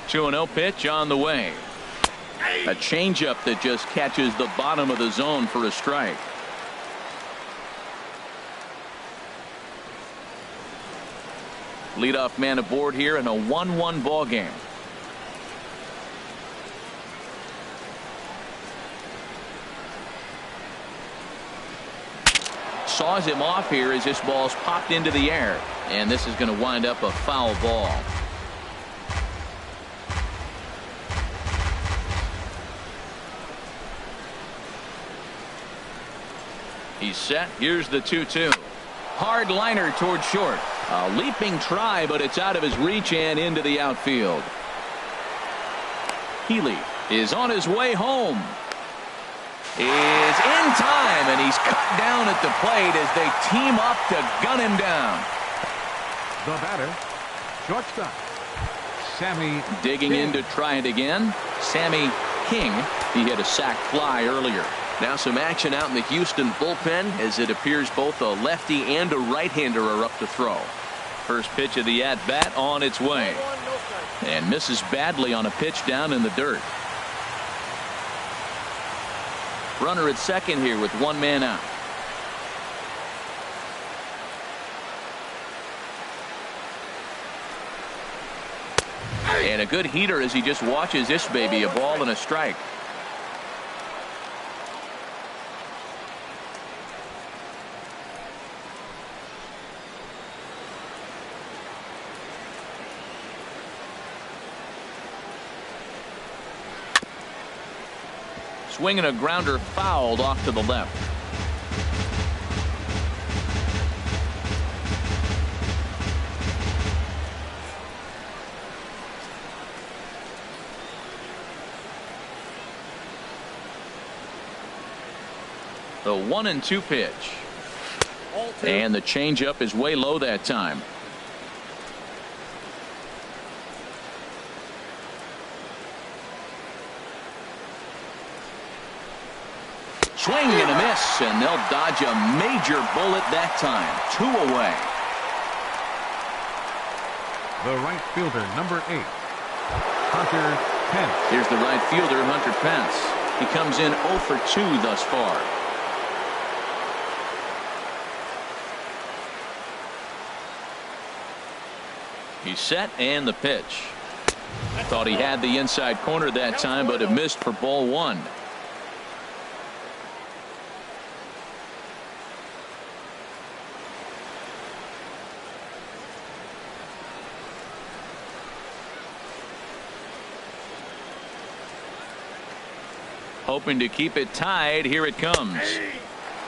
Two 2-0 pitch on the way. A changeup that just catches the bottom of the zone for a strike. Leadoff man aboard here in a 1-1 ball game. Saws him off here as this ball's popped into the air, and this is going to wind up a foul ball. He's set. Here's the 2-2. Hard liner toward short. A leaping try, but it's out of his reach and into the outfield. Healy is on his way home. Is in time, and he's cut down at the plate as they team up to gun him down. The batter, shortstop, Sammy. Digging in to try it again. Sammy King. He hit a sac fly earlier. Now some action out in the Houston bullpen, as it appears both a lefty and a right-hander are up to throw. First pitch of the at-bat on its way. And misses badly on a pitch down in the dirt. Runner at second here with 1 man out. And a good heater as he just watches this baby, a ball and a strike. swing and a grounder fouled off to the left. The 1-2 pitch. And the changeup is way low that time. Swing and a miss, and they'll dodge a major bullet that time. 2 away. The right fielder, number 8, Hunter Pence. Here's the right fielder, Hunter Pence. He comes in 0 for 2 thus far. He's set, and the pitch. Thought he had the inside corner that time, but it missed for ball 1. Hoping to keep it tied. Here it comes.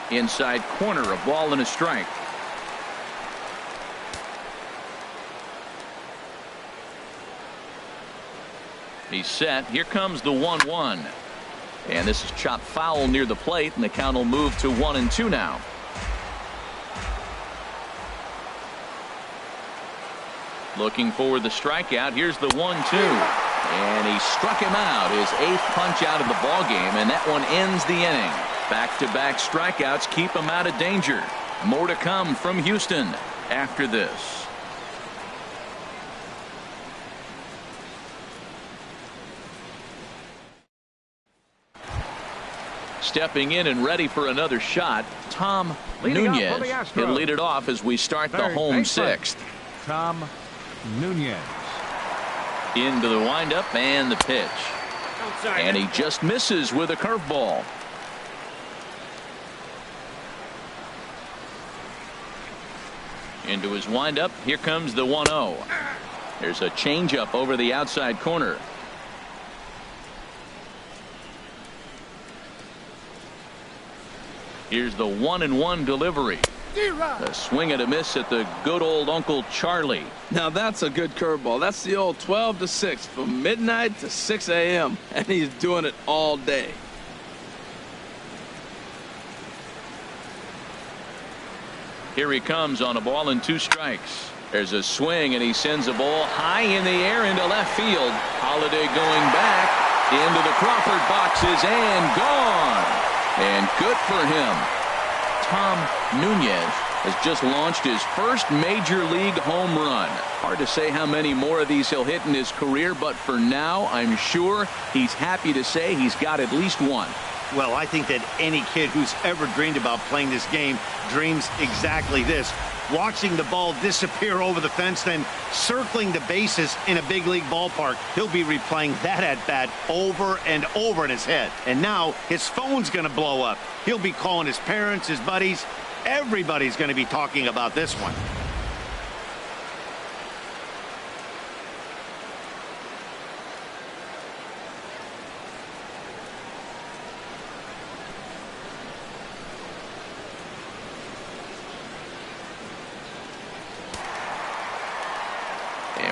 Inside corner, a ball and a strike. He's set. Here comes the 1-1. And this is chopped foul near the plate, and the count will move to 1-2 now. Looking for the strikeout. Here's the 1-2. And he struck him out. His 8th punch out of the ball game, and that one ends the inning. Back-to-back strikeouts keep him out of danger. More to come from Houston after this. Stepping in and ready for another shot, Tom Nunez. He'll lead it off as we start the home 6th. Tom Nunez. Into the windup and the pitch. And he just misses with a curveball. Into his windup. Here comes the 1-0. There's a changeup over the outside corner. Here's the 1-1 delivery. A swing and a miss at the good old Uncle Charlie. Now that's a good curveball. That's the old 12 to 6 from midnight to 6 a.m. and he's doing it all day. Here he comes on a ball and 2 strikes. There's a swing and he sends a ball high in the air into left field. Holiday going back into the Crawford boxes and gone. And good for him. Tom Nunez has just launched his first major league home run. Hard to say how many more of these he'll hit in his career, but for now, I'm sure he's happy to say he's got at least one. Well, I think that any kid who's ever dreamed about playing this game dreams exactly this. Watching the ball disappear over the fence, then circling the bases in a big league ballpark. He'll be replaying that at bat over and over in his head. And now his phone's going to blow up. He'll be calling his parents, his buddies. Everybody's going to be talking about this one.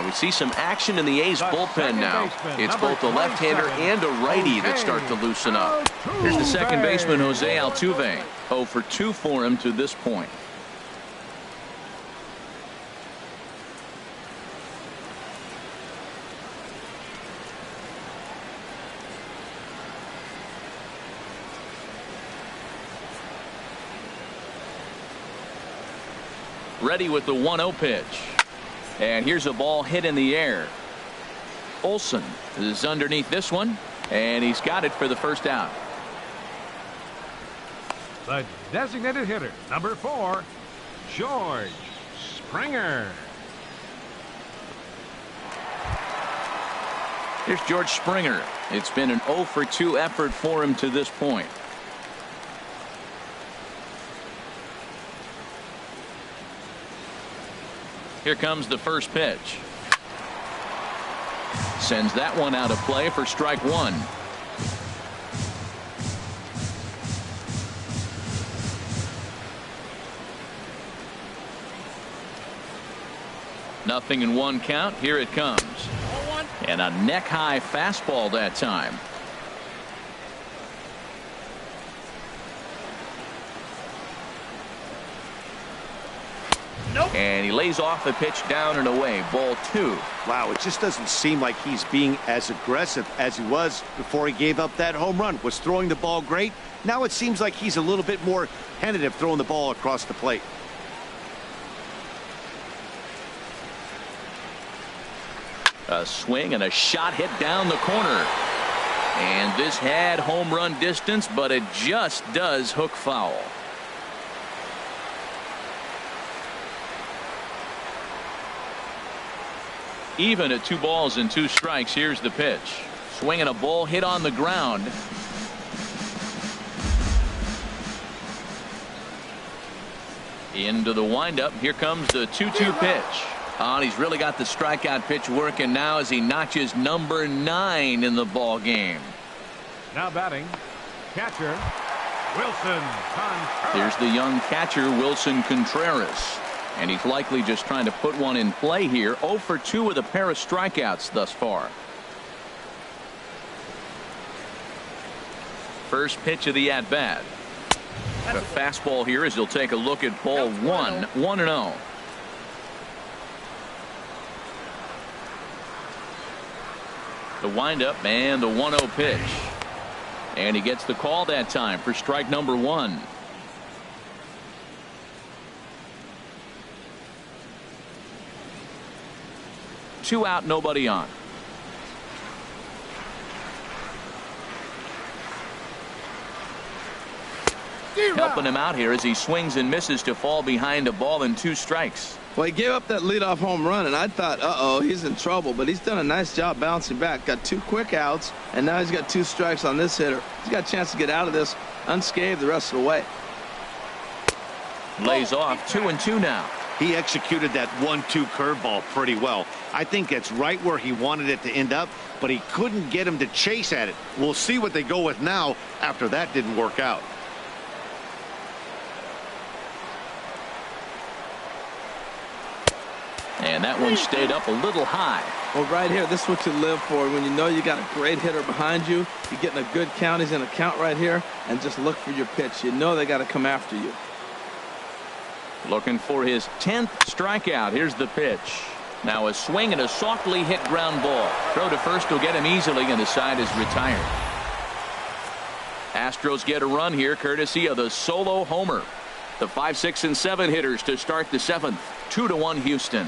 We see some action in the A's bullpen now. It's both a left-hander and a righty that start to loosen up. Here's the second baseman, Jose Altuve. 0 for 2 for him to this point. Ready with the 1-0 pitch. And here's a ball hit in the air. Olson is underneath this one, and he's got it for the first out. The designated hitter, number 4, George Springer. Here's George Springer. It's been an 0 for 2 effort for him to this point. Here comes the first pitch. Sends that one out of play for strike 1. 0-1 count. Here it comes. And a neck high fastball that time. And he lays off the pitch down and away. Ball 2. Wow, it just doesn't seem like he's being as aggressive as he was before he gave up that home run. Was throwing the ball great. Now it seems like he's a little bit more tentative throwing the ball across the plate. A swing and a shot hit down the corner. And this had home run distance, but it just does hook foul. Even at 2 balls and 2 strikes. Here's the pitch. Swinging a ball hit on the ground. Into the windup. Here comes the 2-2 pitch. And he's really got the strikeout pitch working now as he notches number 9 in the ball game. Now batting, catcher Wilson Contreras. Here's the young catcher Wilson Contreras. And he's likely just trying to put one in play here. 0 for 2 with a pair of strikeouts thus far. First pitch of the at-bat. The fastball here as he'll take a look at ball 1. 1-0. The windup and the 1-0 pitch. And he gets the call that time for strike number 1. Two out, nobody on. Helping him out here as he swings and misses to fall behind a ball and 2 strikes. Well, he gave up that leadoff home run, and I thought, he's in trouble. But he's done a nice job bouncing back. Got 2 quick outs, and now he's got 2 strikes on this hitter. He's got a chance to get out of this unscathed the rest of the way. Lays off 2-2 now. He executed that 1-2 curveball pretty well. I think it's right where he wanted it to end up, but he couldn't get him to chase at it. We'll see what they go with now after that didn't work out. And that one stayed up a little high. Well, right here, this is what you live for. When you know you got a great hitter behind you, you're getting a good count. He's in a count right here, and just look for your pitch. You know they got to come after you. Looking for his 10th strikeout. Here's the pitch. Now a swing and a softly hit ground ball. Throw to first will get him easily, and the side is retired. Astros get a run here courtesy of the solo homer. The 5, 6, and 7 hitters to start the 7th. 2-1 Houston.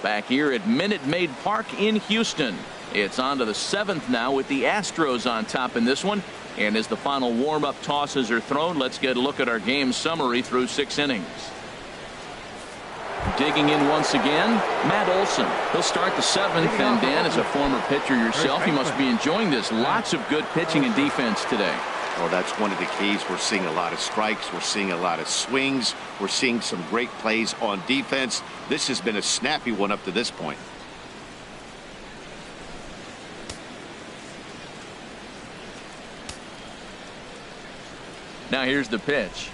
Back here at Minute Maid Park in Houston. It's on to the 7th now with the Astros on top in this one. And as the final warm-up tosses are thrown, let's get a look at our game summary through 6 innings. Digging in once again, Matt Olson. He'll start the 7th, and Dan, as a former pitcher yourself, you must be enjoying this. Lots of good pitching and defense today. Well, that's one of the keys. We're seeing a lot of strikes. We're seeing a lot of swings. We're seeing some great plays on defense. This has been a snappy one up to this point. Now here's the pitch.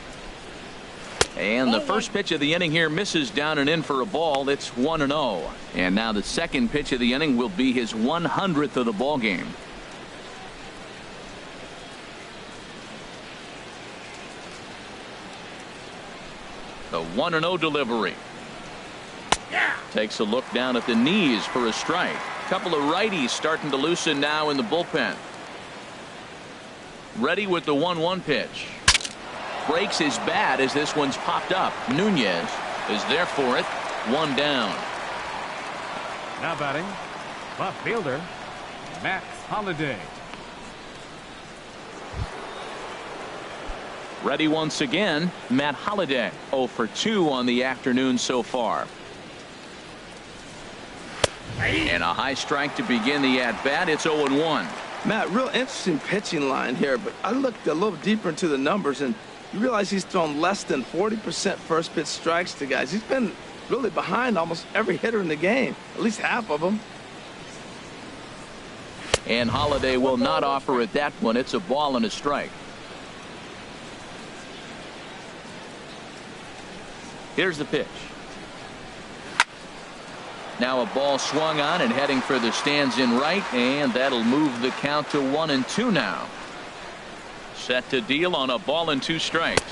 And the first pitch of the inning here misses down and in for a ball. It's 1-0. And now the second pitch of the inning will be his 100th of the ball game. The 1-0 delivery. Takes a look down at the knees for a strike. Couple of righties starting to loosen now in the bullpen. Ready with the 1-1 pitch. Breaks his bat as this one's popped up. Nunez is there for it. 1 down. Now batting, left fielder Matt Holliday. Ready once again, Matt Holliday. 0 for 2 on the afternoon so far. And a high strike to begin the at-bat. It's 0-1. Matt, real interesting pitching line here, but I looked a little deeper into the numbers, and you realize he's thrown less than 40% first pitch strikes to guys. He's been really behind almost every hitter in the game, at least half of them. And Holliday will not offer at that one. It's a ball and a strike. Here's the pitch. Now a ball swung on and heading for the stands in right, and that'll move the count to 1-2 now. Set to deal on a ball and 2 strikes.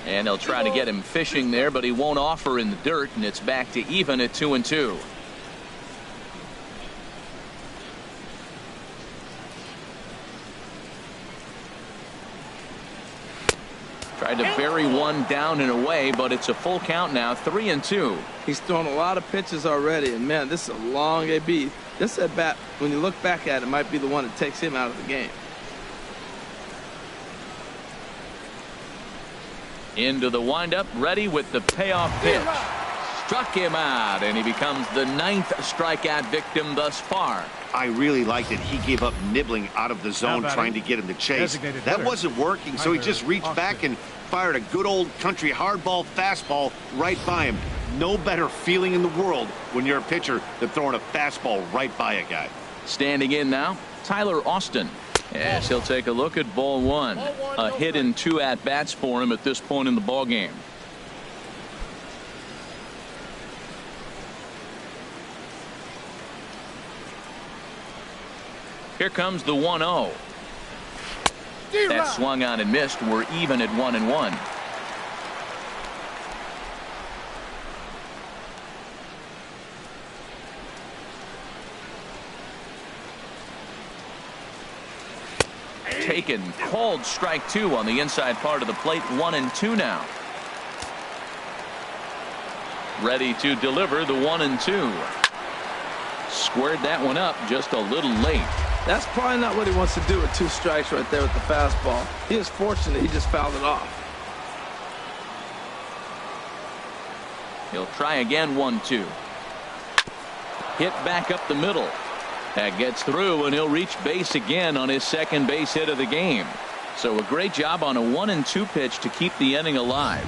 And they'll try to get him fishing there, but he won't offer in the dirt, and it's back to even at 2-2. Tried to bury one down and away, but it's a full count now, 3-2. He's thrown a lot of pitches already, and man, this is a long AB. This at bat, when you look back at it, might be the one that takes him out of the game. Into the windup, ready with the payoff pitch. Struck him out, and he becomes the 9th strikeout victim thus far. I really liked that he gave up nibbling out of the zone trying to get him to chase. That wasn't working, so he just reached back and fired a good old country hardball fastball right by him. No better feeling in the world when you're a pitcher than throwing a fastball right by a guy. Standing in now, Tyler Austin. As he'll take a look at ball 1. A hit and 2 at-bats for him at this point in the ball game. Here comes the 1-0. That swung on and missed. We're even at 1-1. Taken, called strike 2 on the inside part of the plate. 1-2 now. Ready to deliver the 1-2. Squared that one up just a little late. That's probably not what he wants to do with 2 strikes right there with the fastball. He is fortunate he just fouled it off. He'll try again. 1-2. Hit back up the middle. That gets through, and he'll reach base again on his second base hit of the game. So a great job on a 1-2 pitch to keep the inning alive.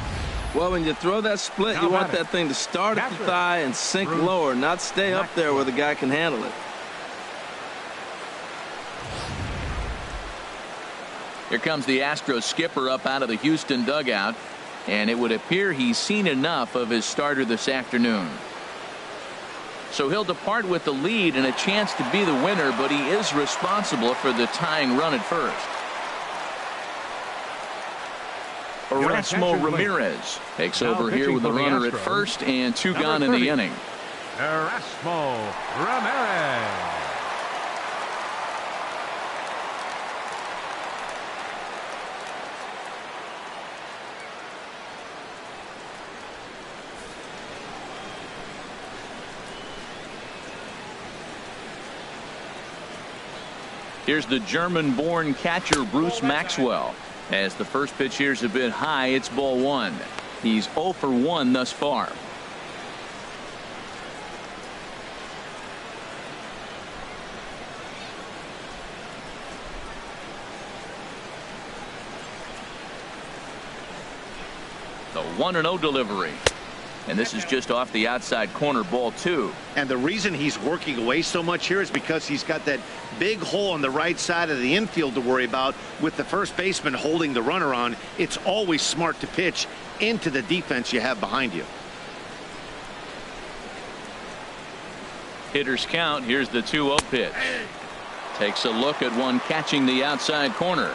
Well, when you throw that split, you want that thing to start at the thigh and sink lower, not stay up there where the guy can handle it. Here comes the Astros skipper up out of the Houston dugout, and it would appear he's seen enough of his starter this afternoon. So he'll depart with the lead and a chance to be the winner, but he is responsible for the tying run at first. Erasmo Ramirez takes over here with a runner at first and 2 gone in the inning. Erasmo Ramirez. Here's the German-born catcher Bruce Maxwell. As the first pitch here's a bit high, it's ball 1. He's 0 for 1 thus far. The 1-0 delivery. And this is just off the outside corner, ball 2. And the reason he's working away so much here is because he's got that big hole on the right side of the infield to worry about. With the first baseman holding the runner on, it's always smart to pitch into the defense you have behind you. Hitters count. Here's the 2-0 pitch. Takes a look at one catching the outside corner.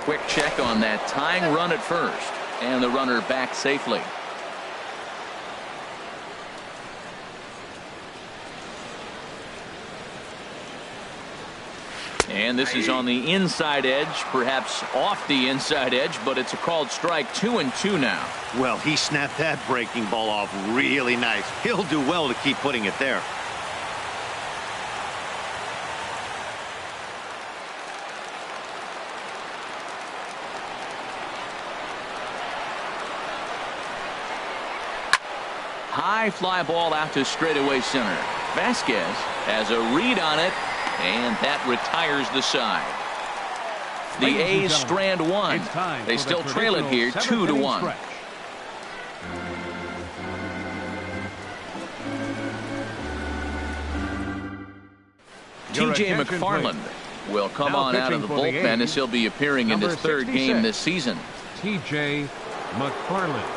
Quick check on that tying run at first, and the runner back safely. And this is on the inside edge, perhaps off the inside edge, but it's a called strike. 2-2 now. Well, he snapped that breaking ball off really nice. He'll do well to keep putting it there. High fly ball out to straightaway center. Vasquez has a read on it, and that retires the side. The A's strand one. They still trail it here 2-1. TJ McFarland will come on out of the bullpen as he'll be appearing in his third game this season. T.J. McFarland.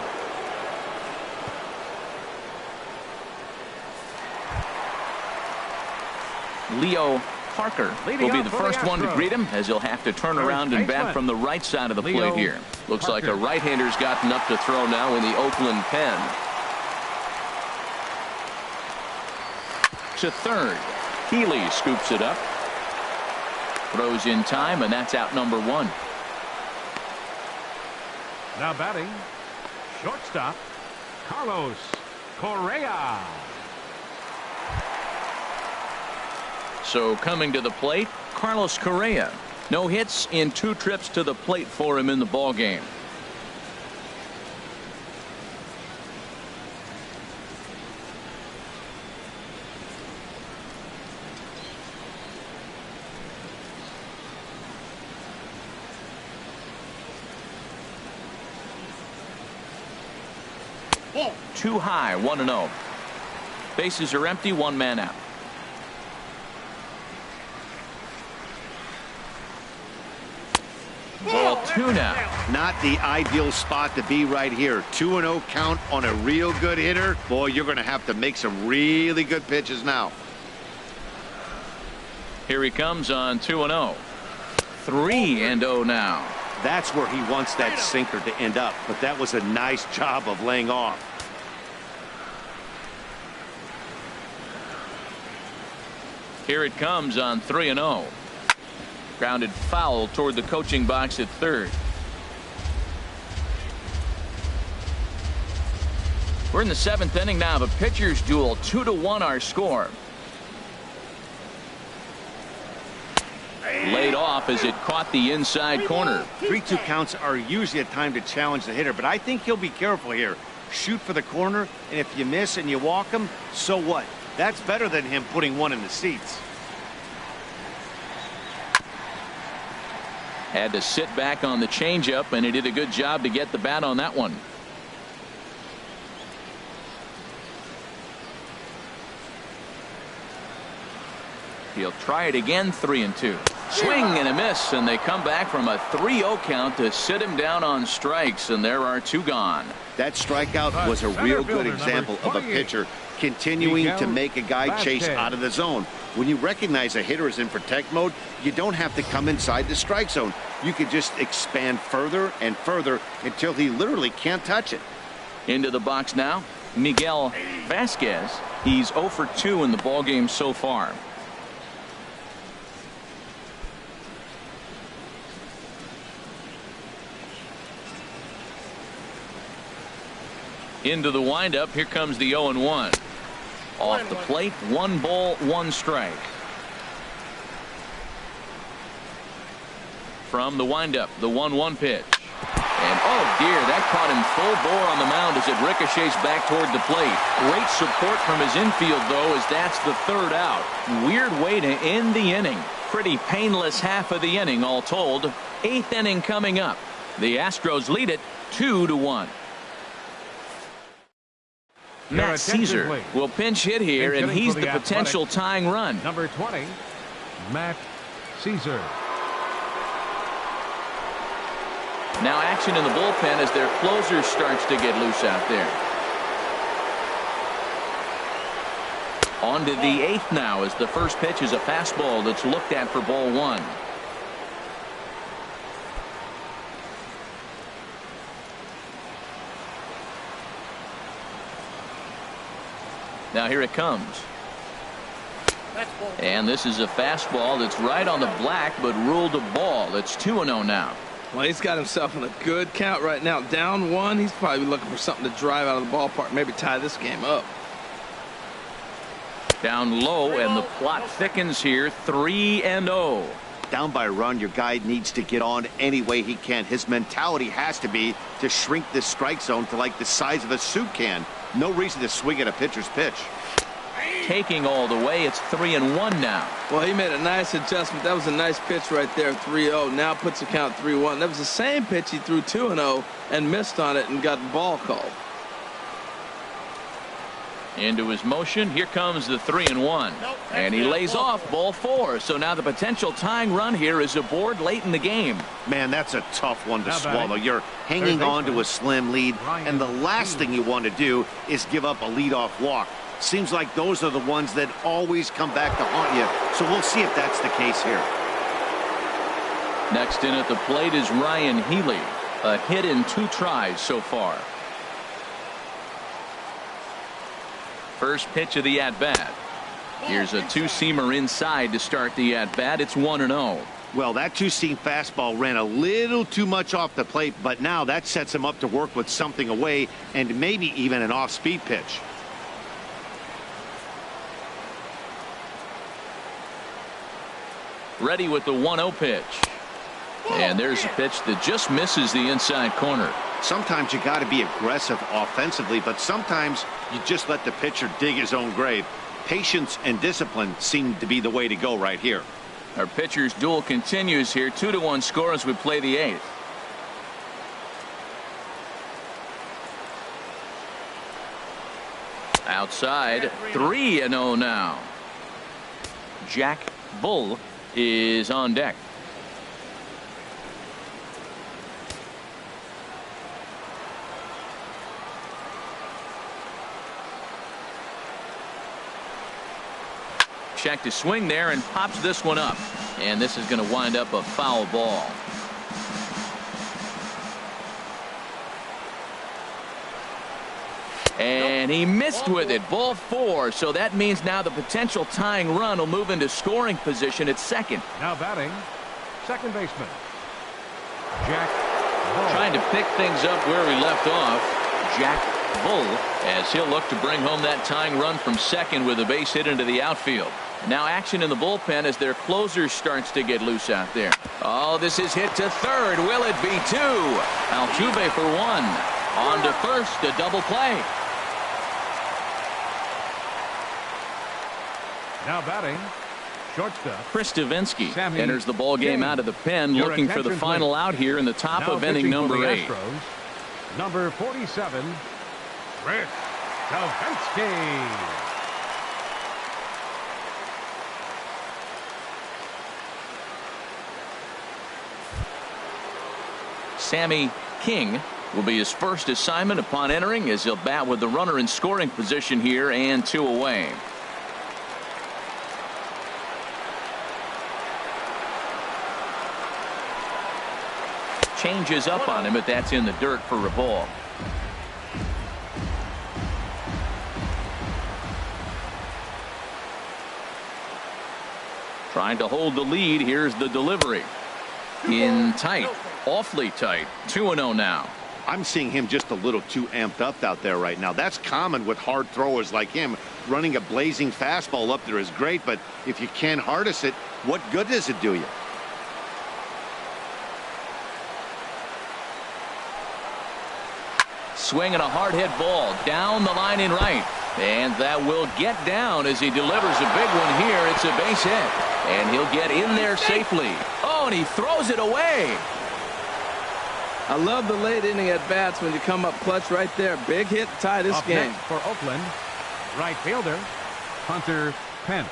Leo Parker will be the first one to greet him, as he'll have to turn around and bat from the right side of the plate here. Looks like a right-hander's gotten up to throw now in the Oakland pen. To third. Healy scoops it up. Throws in time, and that's out number one. Now batting, shortstop, Carlos Correa. So coming to the plate, Carlos Correa. No hits in 2 trips to the plate for him in the ball game. Too high, 1-0. Bases are empty, 1 man out. Ball 2 now. Not the ideal spot to be right here. 2-0 count on a real good hitter. Boy, you're going to have to make some really good pitches now. Here he comes on 2-0. 3-0 now. That's where he wants that sinker to end up, but that was a nice job of laying off. Here it comes on 3-0. Grounded foul toward the coaching box at third. We're in the 7th inning now of a pitcher's duel. 2-1 our score. Laid off as it caught the inside corner. 3-2 counts are usually a time to challenge the hitter, but I think he'll be careful here. Shoot for the corner, and if you miss and you walk him, so what? That's better than him putting one in the seats. Had to sit back on the changeup, and he did a good job to get the bat on that one. He'll try it again. 3-2. Swing and a miss, and they come back from a 3-0 count to sit him down on strikes, and there are 2 gone. That strikeout was a real good example of a pitcher continuing to make a guy chase out of the zone. When you recognize a hitter is in protect mode, you don't have to come inside the strike zone. You can just expand further and further until he literally can't touch it. Into the box now, Miguel Vasquez. He's 0 for 2 in the ballgame so far. Into the windup. Here comes the 0-1. Off the plate, 1 ball, 1 strike. From the windup, the 1-1 pitch. And oh dear, that caught him full bore on the mound as it ricochets back toward the plate. Great support from his infield, though, as that's the 3rd out. Weird way to end the inning. Pretty painless half of the inning, all told. 8th inning coming up. The Astros lead it 2-1. Matt Caesar will pinch hit here, and he's the potential tying run. Number 20, Matt Caesar. Now action in the bullpen as their closer starts to get loose out there. On to the 8th now as the first pitch is a fastball that's looked at for ball 1. Now here it comes. And this is a fastball that's right on the black but ruled a ball. It's 2-0 now. Well, he's got himself in a good count right now. Down 1. He's probably looking for something to drive out of the ballpark, maybe tie this game up. Down low, and the plot thickens here. 3-0. Down by a run, your guy needs to get on any way he can. His mentality has to be to shrink this strike zone to like the size of a soup can. No reason to swing at a pitcher's pitch. Taking all the way. It's 3-1 now. Well, he made a nice adjustment. That was a nice pitch right there. 3-0. Now puts the count 3-1. That was the same pitch he threw 2-0 and missed on it and got the ball called. Into his motion. Here comes the 3-1. And he lays off ball 4. So now the potential tying run here is aboard late in the game. Man, that's a tough one to swallow. You're hanging on to a slim lead, and the last thing you want to do is give up a leadoff walk. Seems like those are the ones that always come back to haunt you. So we'll see if that's the case here. Next in at the plate is Ryan Healy. A hit in 2 tries so far. First pitch of the at-bat. Here's a 2-seamer inside to start the at-bat. It's 1-0. Well, that 2-seam fastball ran a little too much off the plate, but now that sets him up to work with something away and maybe even an off-speed pitch. Ready with the 1-0 pitch. And there's a pitch that just misses the inside corner. Sometimes you got to be aggressive offensively, but sometimes you just let the pitcher dig his own grave. Patience and discipline seem to be the way to go right here. Our pitcher's duel continues here. 2-1 score as we play the 8th. Outside, 3-0 now. Jack Bull is on deck. Check to swing there and pops this one up. And this is going to wind up a foul ball. And he missed with it. Ball 4. So that means now the potential tying run will move into scoring position at second. Now batting, second baseman, Jack Bull. Trying to pick things up where we left off. Jack Bull, as he'll look to bring home that tying run from second with a base hit into the outfield. Now action in the bullpen as their closer starts to get loose out there. Oh, this is hit to third. Will it be 2? Altuve for 1. On to first, a double play. Now batting, shortstop, Chris Davinsky enters the ball game out of the pen, looking for the final out here in the top of inning number 8. Astros, number 47, Chris Davinsky. Sammy King will be his first assignment upon entering, as he'll bat with the runner in scoring position here and 2 away. Changes up on him, but that's in the dirt for a ball. Trying to hold the lead. Here's the delivery. In tight. Awfully tight. 2-0 now. I'm seeing him just a little too amped up out there right now. That's common with hard throwers like him. Running a blazing fastball up there is great, but if you can't harness it, what good does it do you? Swinging a hard hit ball down the line in right. And that will get down as he delivers a big one here. It's a base hit. And he'll get in there safely. Oh, and he throws it away. I love the late inning at bats when you come up clutch right there. Big hit, tie this Up game. next for Oakland, right fielder, Hunter Pence.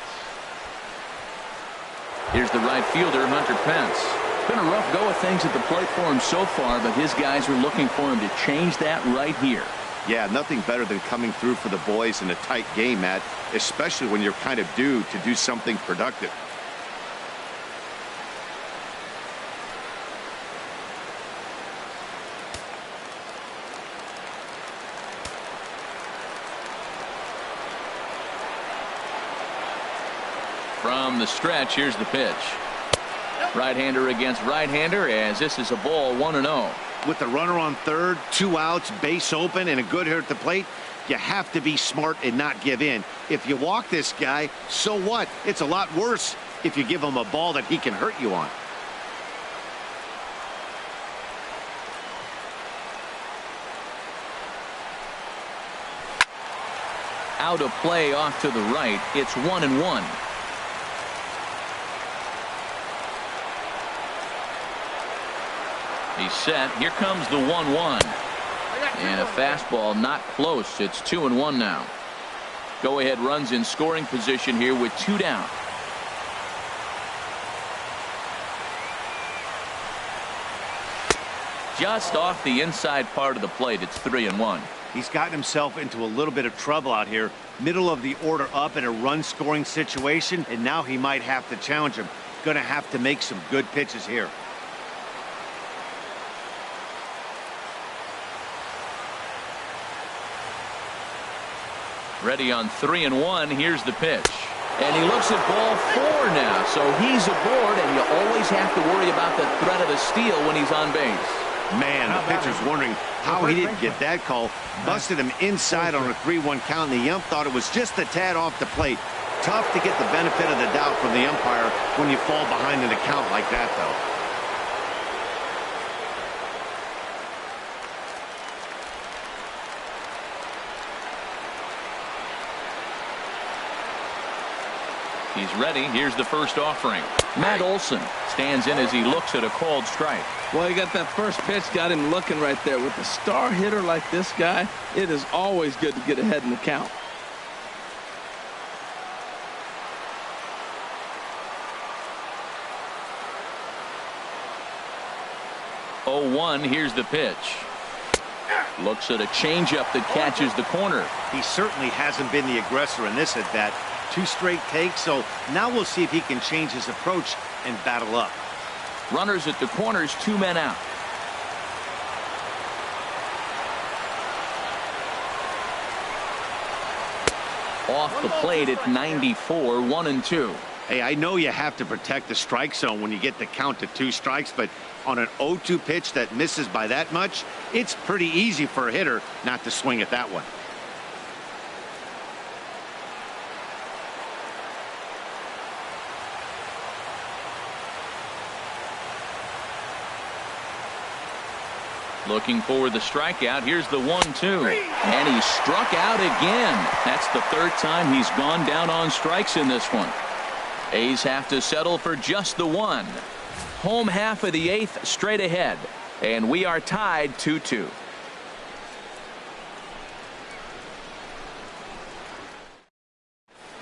Here's the right fielder, Hunter Pence. Been a rough go of things at the plate for him so far, but his guys are looking for him to change that right here. Yeah, nothing better than coming through for the boys in a tight game, Matt, especially when you're kind of due to do something productive. From the stretch, here's the pitch. Right-hander against right-hander, as this is a ball, 1-0. With the runner on third, 2 outs, base open, and a good hitter at the plate, you have to be smart and not give in. If you walk this guy, so what? It's a lot worse if you give him a ball that he can hurt you on. Out of play off to the right. It's 1-1. He's set. Here comes the 1-1. And a fastball not close. It's 2-1 now. Go-ahead runs in scoring position here with 2 down. Just off the inside part of the plate. It's 3-1. He's gotten himself into a little bit of trouble out here. Middle of the order up in a run-scoring situation, and now he might have to challenge him. Going to have to make some good pitches here. Ready on 3-1. Here's the pitch. And he looks at ball 4 now. So he's aboard, and you always have to worry about the threat of a steal when he's on base. Man, the pitcher's wondering how he didn't get that call. Busted him inside on a 3-1 count, and the ump thought it was just a tad off the plate. Tough to get the benefit of the doubt from the umpire when you fall behind in a count like that, though. He's ready. Here's the first offering. Matt Olson stands in as he looks at a called strike. Well, he got that first pitch, got him looking right there. With a star hitter like this guy, it is always good to get ahead in the count. Oh, 1. Here's the pitch. Looks at a changeup that catches the corner. He certainly hasn't been the aggressor in this at bat. 2 straight takes, so now we'll see if he can change his approach and battle up. Runners at the corners, 2 men out. Off the plate at 94, 1-2. Hey, I know you have to protect the strike zone when you get the count to 2 strikes, but on an 0-2 pitch that misses by that much, it's pretty easy for a hitter not to swing at that one. Looking for the strikeout. Here's the 1-2. And he struck out again. That's the 3rd time he's gone down on strikes in this one. A's have to settle for just the 1. Home half of the 8th straight ahead. And we are tied 2-2.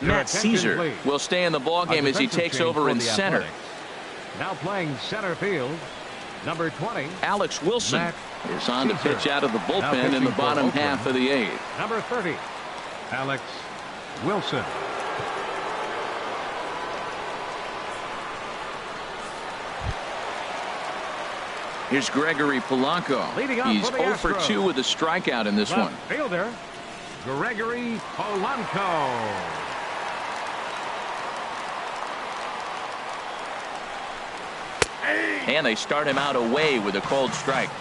Matt Caesar will stay in the ballgame as he takes over in center. Now playing center field, number 20. Alex Wilson is on to pitch out of the bullpen in the bottom half of the 8th. Number 30, Alex Wilson. Here's Gregory Polanco. He's 0 for 2 with a strikeout in this one. Fielder Gregory Polanco. And they start him out away with a called strike.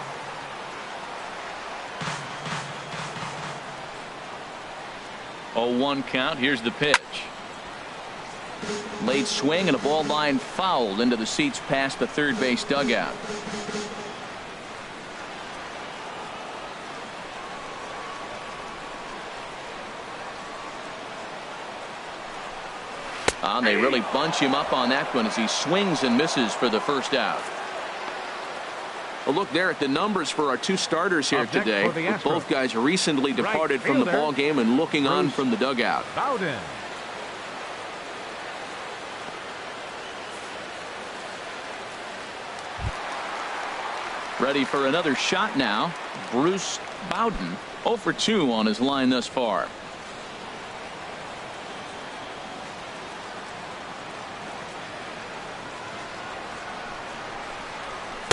Oh, 1 count. Here's the pitch. Late swing and a ball line fouled into the seats past the third base dugout. And they really bunch him up on that one as he swings and misses for the first out. A look there at the numbers for our 2 starters here today. With both guys recently departed from the ball game and looking on from the dugout. Bowden. Ready for another shot now. Bruce Bowden 0 for 2 on his line thus far.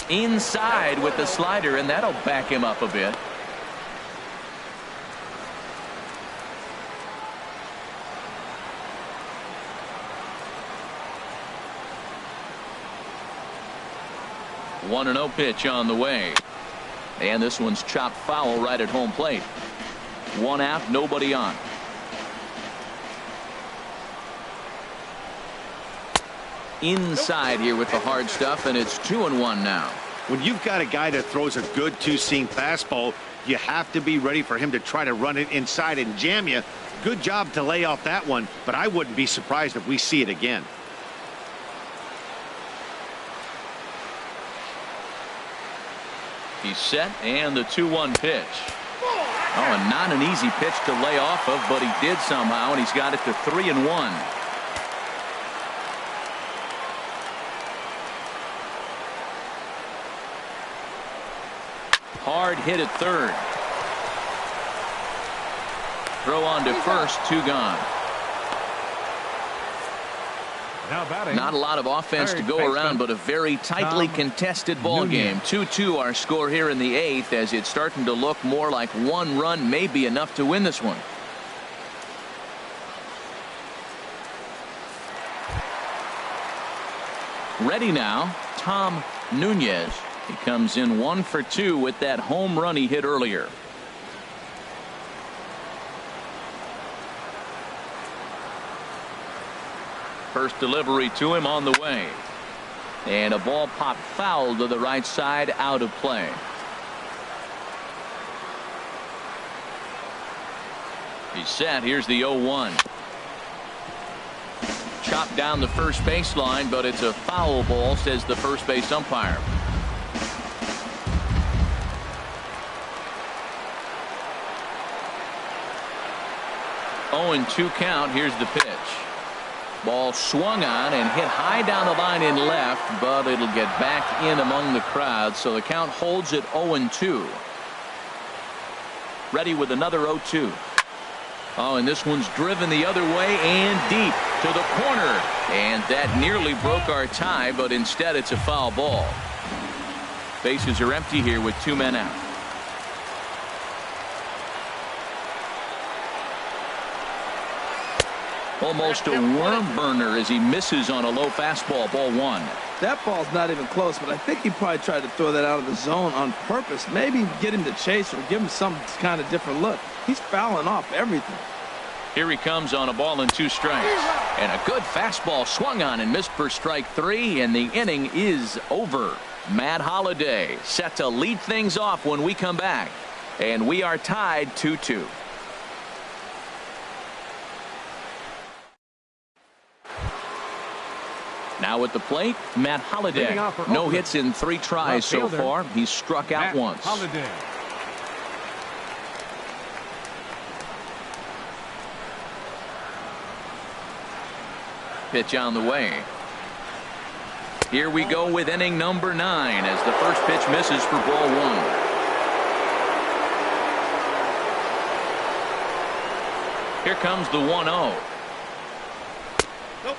Inside with the slider, and that'll back him up a bit. One 1-0 pitch on the way, and this one's chopped foul right at home plate. 1 out, nobody on. Inside here with the hard stuff, and it's 2-1 now. When you've got a guy that throws a good 2-seam fastball, you have to be ready for him to try to run it inside and jam you. Good job to lay off that one, but I wouldn't be surprised if we see it again. He's set, and the 2-1 pitch. Oh, and not an easy pitch to lay off of, but he did somehow, and he's got it to 3-1. Hard hit at third. Throw on to first, 2 gone. Now batting. Not a lot of offense to go around, but a very tightly contested ball game. 2-2 our score here in the 8th, as it's starting to look more like 1 run may be enough to win this one. Ready now, Tom Nunez. He comes in 1 for 2 with that home run he hit earlier. First delivery to him on the way. And a ball popped foul to the right side, out of play. He's set. Here's the 0-1. Chopped down the first baseline, but it's a foul ball, says the first base umpire. Oh, and 2 count. Here's the pitch. Ball swung on and hit high down the line in left, but it'll get back in among the crowd, so the count holds at 0-2. Ready with another 0-2. Oh, and this one's driven the other way and deep to the corner, and that nearly broke our tie, but instead it's a foul ball. Bases are empty here with 2 men out. Almost a worm burner as he misses on a low fastball, ball 1. That ball's not even close, but I think he probably tried to throw that out of the zone on purpose. Maybe get him to chase or give him some kind of different look. He's fouling off everything. Here he comes on a ball and 2 strikes. And a good fastball swung on and missed for strike 3, and the inning is over. Matt Holliday set to lead things off when we come back. And we are tied 2-2. Now at the plate, Matt Holliday. No hits in 3 tries so far. He's struck out once. Holliday. Pitch on the way. Here we go with inning number 9 as the first pitch misses for ball 1. Here comes the 1-0.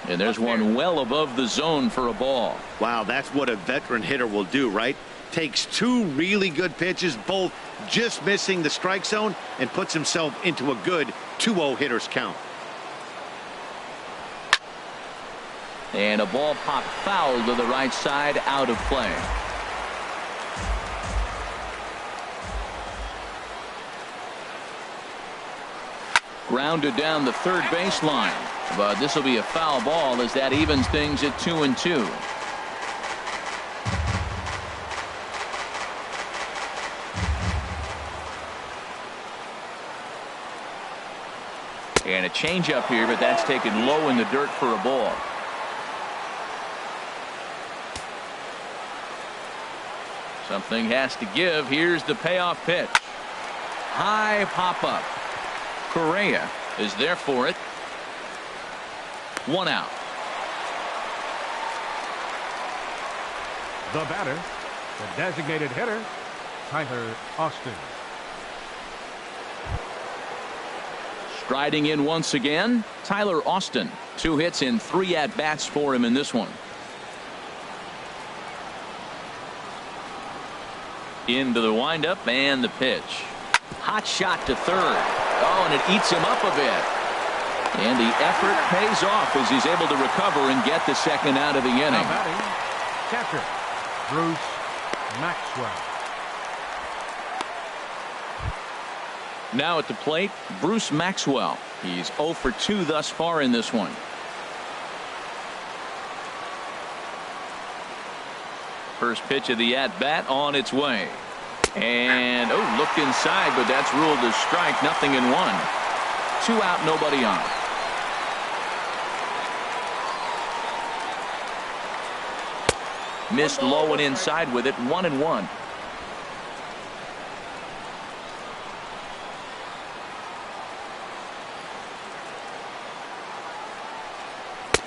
And there's one well above the zone for a ball. Wow, that's what a veteran hitter will do, right? Takes 2 really good pitches, both just missing the strike zone, and puts himself into a good 2-0 hitter's count. And a ball popped foul to the right side, out of play. Grounded down the third baseline. But this will be a foul ball as that evens things at 2-2. And a changeup here, but that's taken low in the dirt for a ball. Something has to give. Here's the payoff pitch. High pop up. Correa is there for it. 1 out. The batter, the designated hitter, Tyler Austin. Striding in once again, Tyler Austin. 2 hits in 3 at-bats for him in this one. Into the windup and the pitch. Hot shot to third. Oh, and it eats him up a bit. And the effort pays off as he's able to recover and get the second out of the inning. Now batting, catcher, Bruce Maxwell. Now at the plate, Bruce Maxwell. He's 0 for 2 thus far in this one. First pitch of the at-bat on its way. And, looked inside, but that's ruled a strike. Nothing in 1. 2 out, nobody on. Missed low and inside with it. 1-1.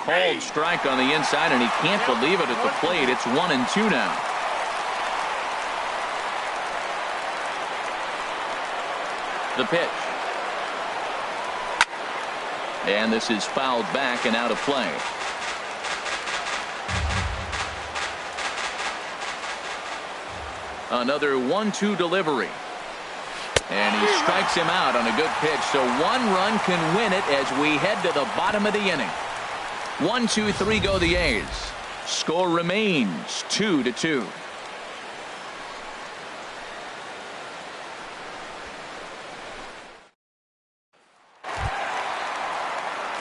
Called strike on the inside, and he can't believe it at the plate. It's 1-2 now. The pitch. And this is fouled back and out of play. Another 1-2 delivery. And he strikes him out on a good pitch. So one run can win it as we head to the bottom of the inning. 1-2-3 go the A's. Score remains 2-2.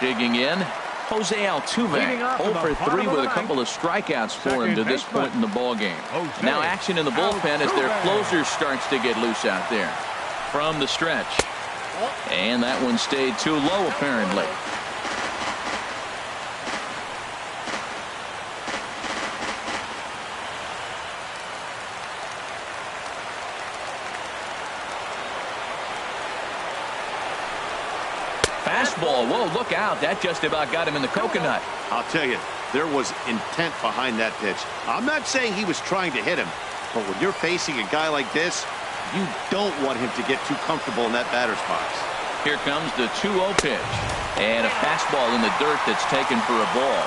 Digging in, Jose Altuve, 0 for 3 with a couple of strikeouts for him to this point in the ball game. Now action in the bullpen as their closer starts to get loose out there. From the stretch. And that one stayed too low apparently. Fastball. Whoa, look out. That just about got him in the coconut. I'll tell you, there was intent behind that pitch. I'm not saying he was trying to hit him, but when you're facing a guy like this, you don't want him to get too comfortable in that batter's box. Here comes the 2-0 pitch. And a fastball in the dirt that's taken for a ball.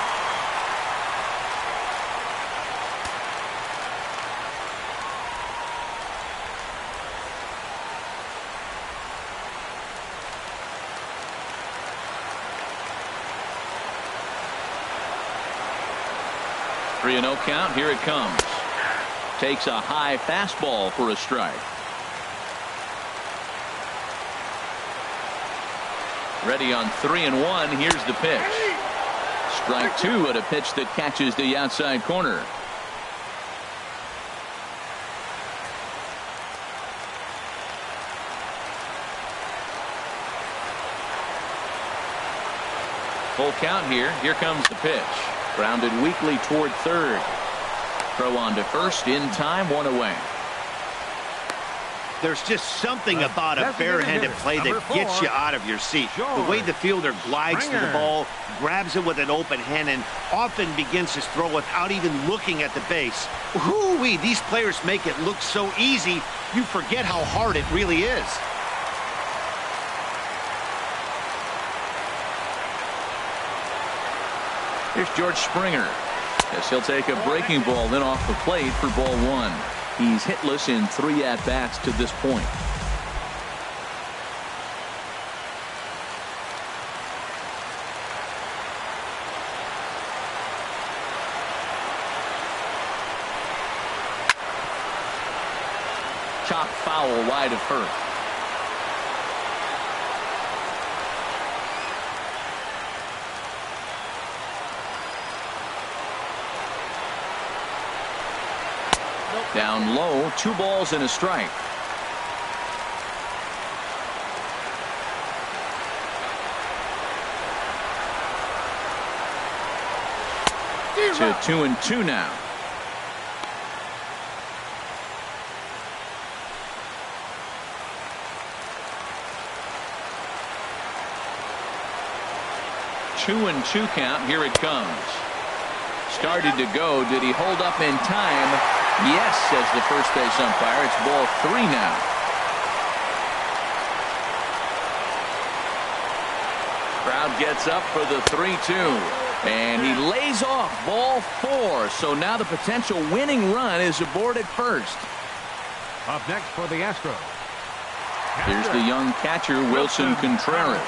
Three and 0 count. Here it comes. Takes a high fastball for a strike. Ready on 3-1. Here's the pitch. Strike 2 at a pitch that catches the outside corner. Full count here. Here comes the pitch. Grounded weakly toward third. Throw on to first in time, 1 away. There's just something about a barehanded play that gets you out of your seat. The way the fielder glides to the ball, grabs it with an open hand, and often begins his throw without even looking at the base. Whoo-wee, these players make it look so easy, you forget how hard it really is. Here's George Springer. Yes, he'll take a breaking ball then off the plate for ball 1. He's hitless in 3 at-bats to this point. Chop foul wide of first. Down low, 2 balls and a strike. To 2-2 now. Two and 2 count. Here it comes. Started to go. Did he hold up in time? Yes, says the first base umpire. It's ball 3 now. Crowd gets up for the 3-2. And he lays off ball 4. So now the potential winning run is aboard at first. Up next for the Astros. Here's the young catcher, Wilson Contreras.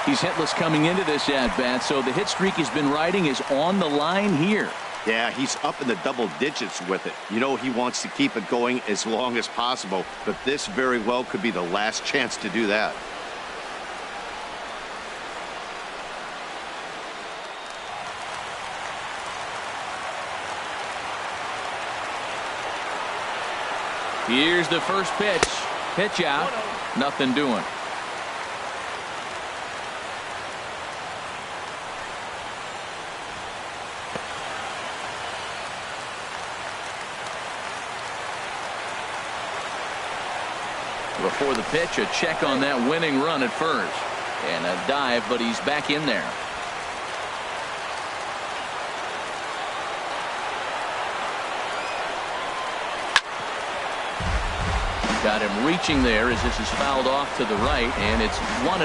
He's hitless coming into this at-bat, so the hit streak he's been riding is on the line here. Yeah, he's up in the double digits with it. You know he wants to keep it going as long as possible, but this very well could be the last chance to do that. Here's the first pitch. Pitch out. Nothing doing. Before the pitch, a check on that winning run at first. And a dive, but he's back in there. Got him reaching there as this is fouled off to the right, and it's 1-1.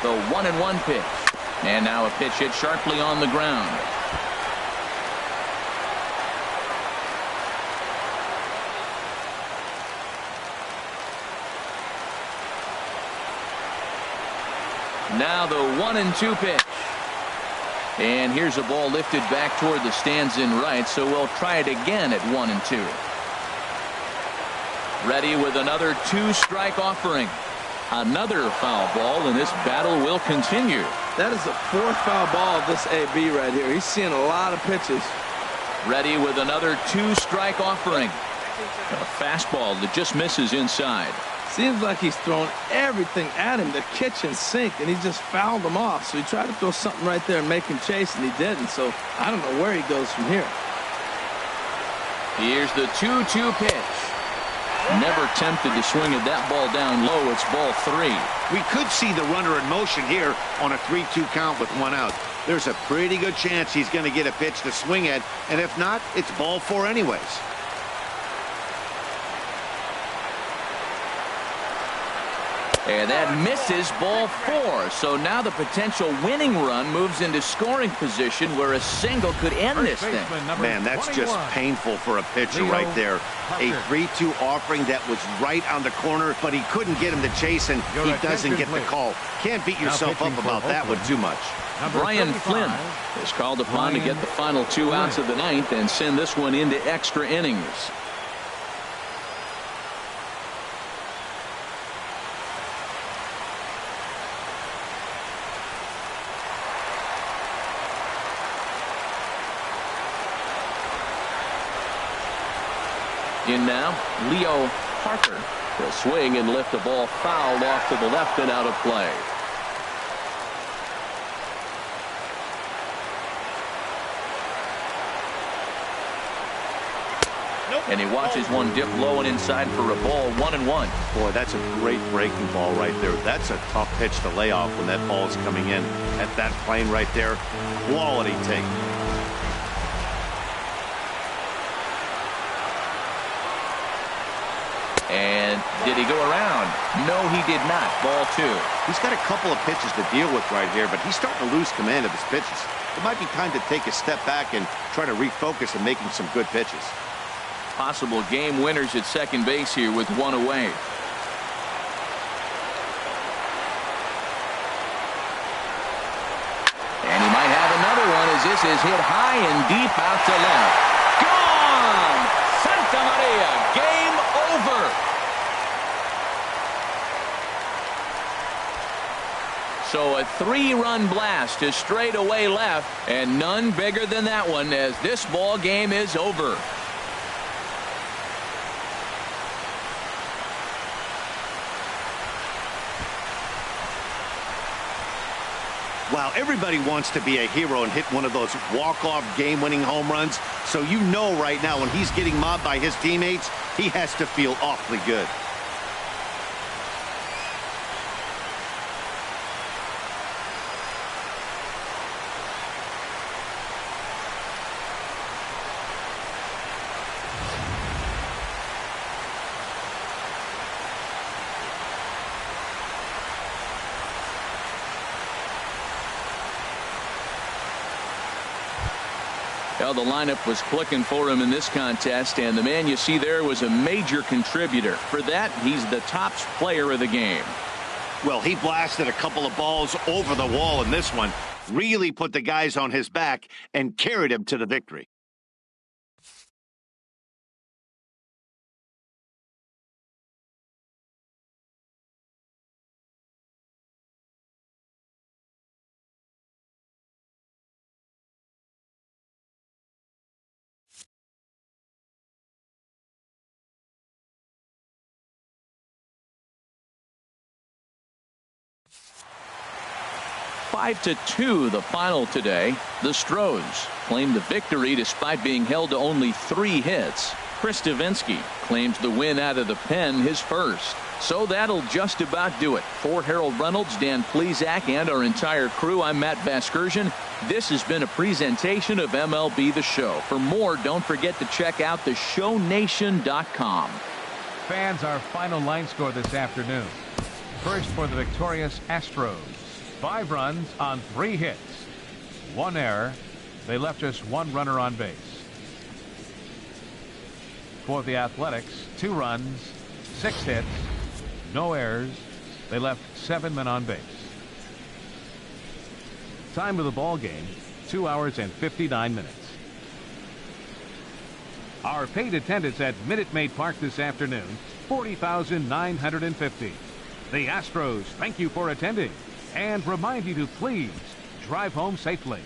The 1-1 pitch. And now a pitch hit sharply on the ground. Now the 1-2 pitch. And here's a ball lifted back toward the stands in right, so we'll try it again at 1-2. Ready with another 2-strike offering. Another foul ball, and this battle will continue. That is the 4th foul ball of this AB right here. He's seeing a lot of pitches. Ready with another 2-strike offering. A fastball that just misses inside. Seems like he's thrown everything at him, the kitchen sink, and he just fouled him off. So he tried to throw something right there and make him chase, and he didn't. So I don't know where he goes from here. Here's the 2-2 pitch. Never tempted to swing at that ball down low. It's ball 3. We could see the runner in motion here on a 3-2 count with 1 out. There's a pretty good chance he's going to get a pitch to swing at, and if not, it's ball 4 anyways. And that misses ball 4. So now the potential winning run moves into scoring position where a single could end this thing. Man, that's just painful for a pitcher right there. A 3-2 offering that was right on the corner, but he couldn't get him to chase, and he doesn't get the call. Can't beat yourself up about that one too much. Brian Flynn is called upon to get the final 2 outs of the 9th and send this one into extra innings. In now, Leo Parker will swing and lift a ball fouled off to the left and out of play. And he watches one dip low and inside for a ball. 1-1. Boy, that's a great breaking ball right there. That's a tough pitch to lay off when that ball is coming in at that plane right there. Quality take. And did he go around? No, he did not. Ball 2. He's got a couple of pitches to deal with right here, but he's starting to lose command of his pitches. It might be time to take a step back and try to refocus on making some good pitches. Possible game winners at second base here with 1 away. And he might have another one as this is hit high and deep out to left. Gone! Santa Maria, game over. So a 3-run blast to straightaway left, and none bigger than that one as this ball game is over. Wow, everybody wants to be a hero and hit one of those walk-off game-winning home runs. So you know right now when he's getting mobbed by his teammates, he has to feel awfully good. Well, the lineup was clicking for him in this contest, and the man you see there was a major contributor. For that, he's the top player of the game. Well, he blasted a couple of balls over the wall in this one, really put the guys on his back and carried him to the victory. Five to 2 the final today. The Astros claimed the victory despite being held to only 3 hits. Chris Davinsky claims the win out of the pen, his first. So that'll just about do it. For Harold Reynolds, Dan Plesac, and our entire crew, I'm Matt Vasgersian. This has been a presentation of MLB The Show. For more, don't forget to check out theshownation.com. Fans, our final line score this afternoon. First for the victorious Astros. 5 runs on 3 hits. 1 error. They left just 1 runner on base. For the Athletics, 2 runs, 6 hits, no errors. They left 7 men on base. Time of the ball game, 2 hours and 59 minutes. Our paid attendance at Minute Maid Park this afternoon, 40,950. The Astros thank you for attending and remind you to please drive home safely.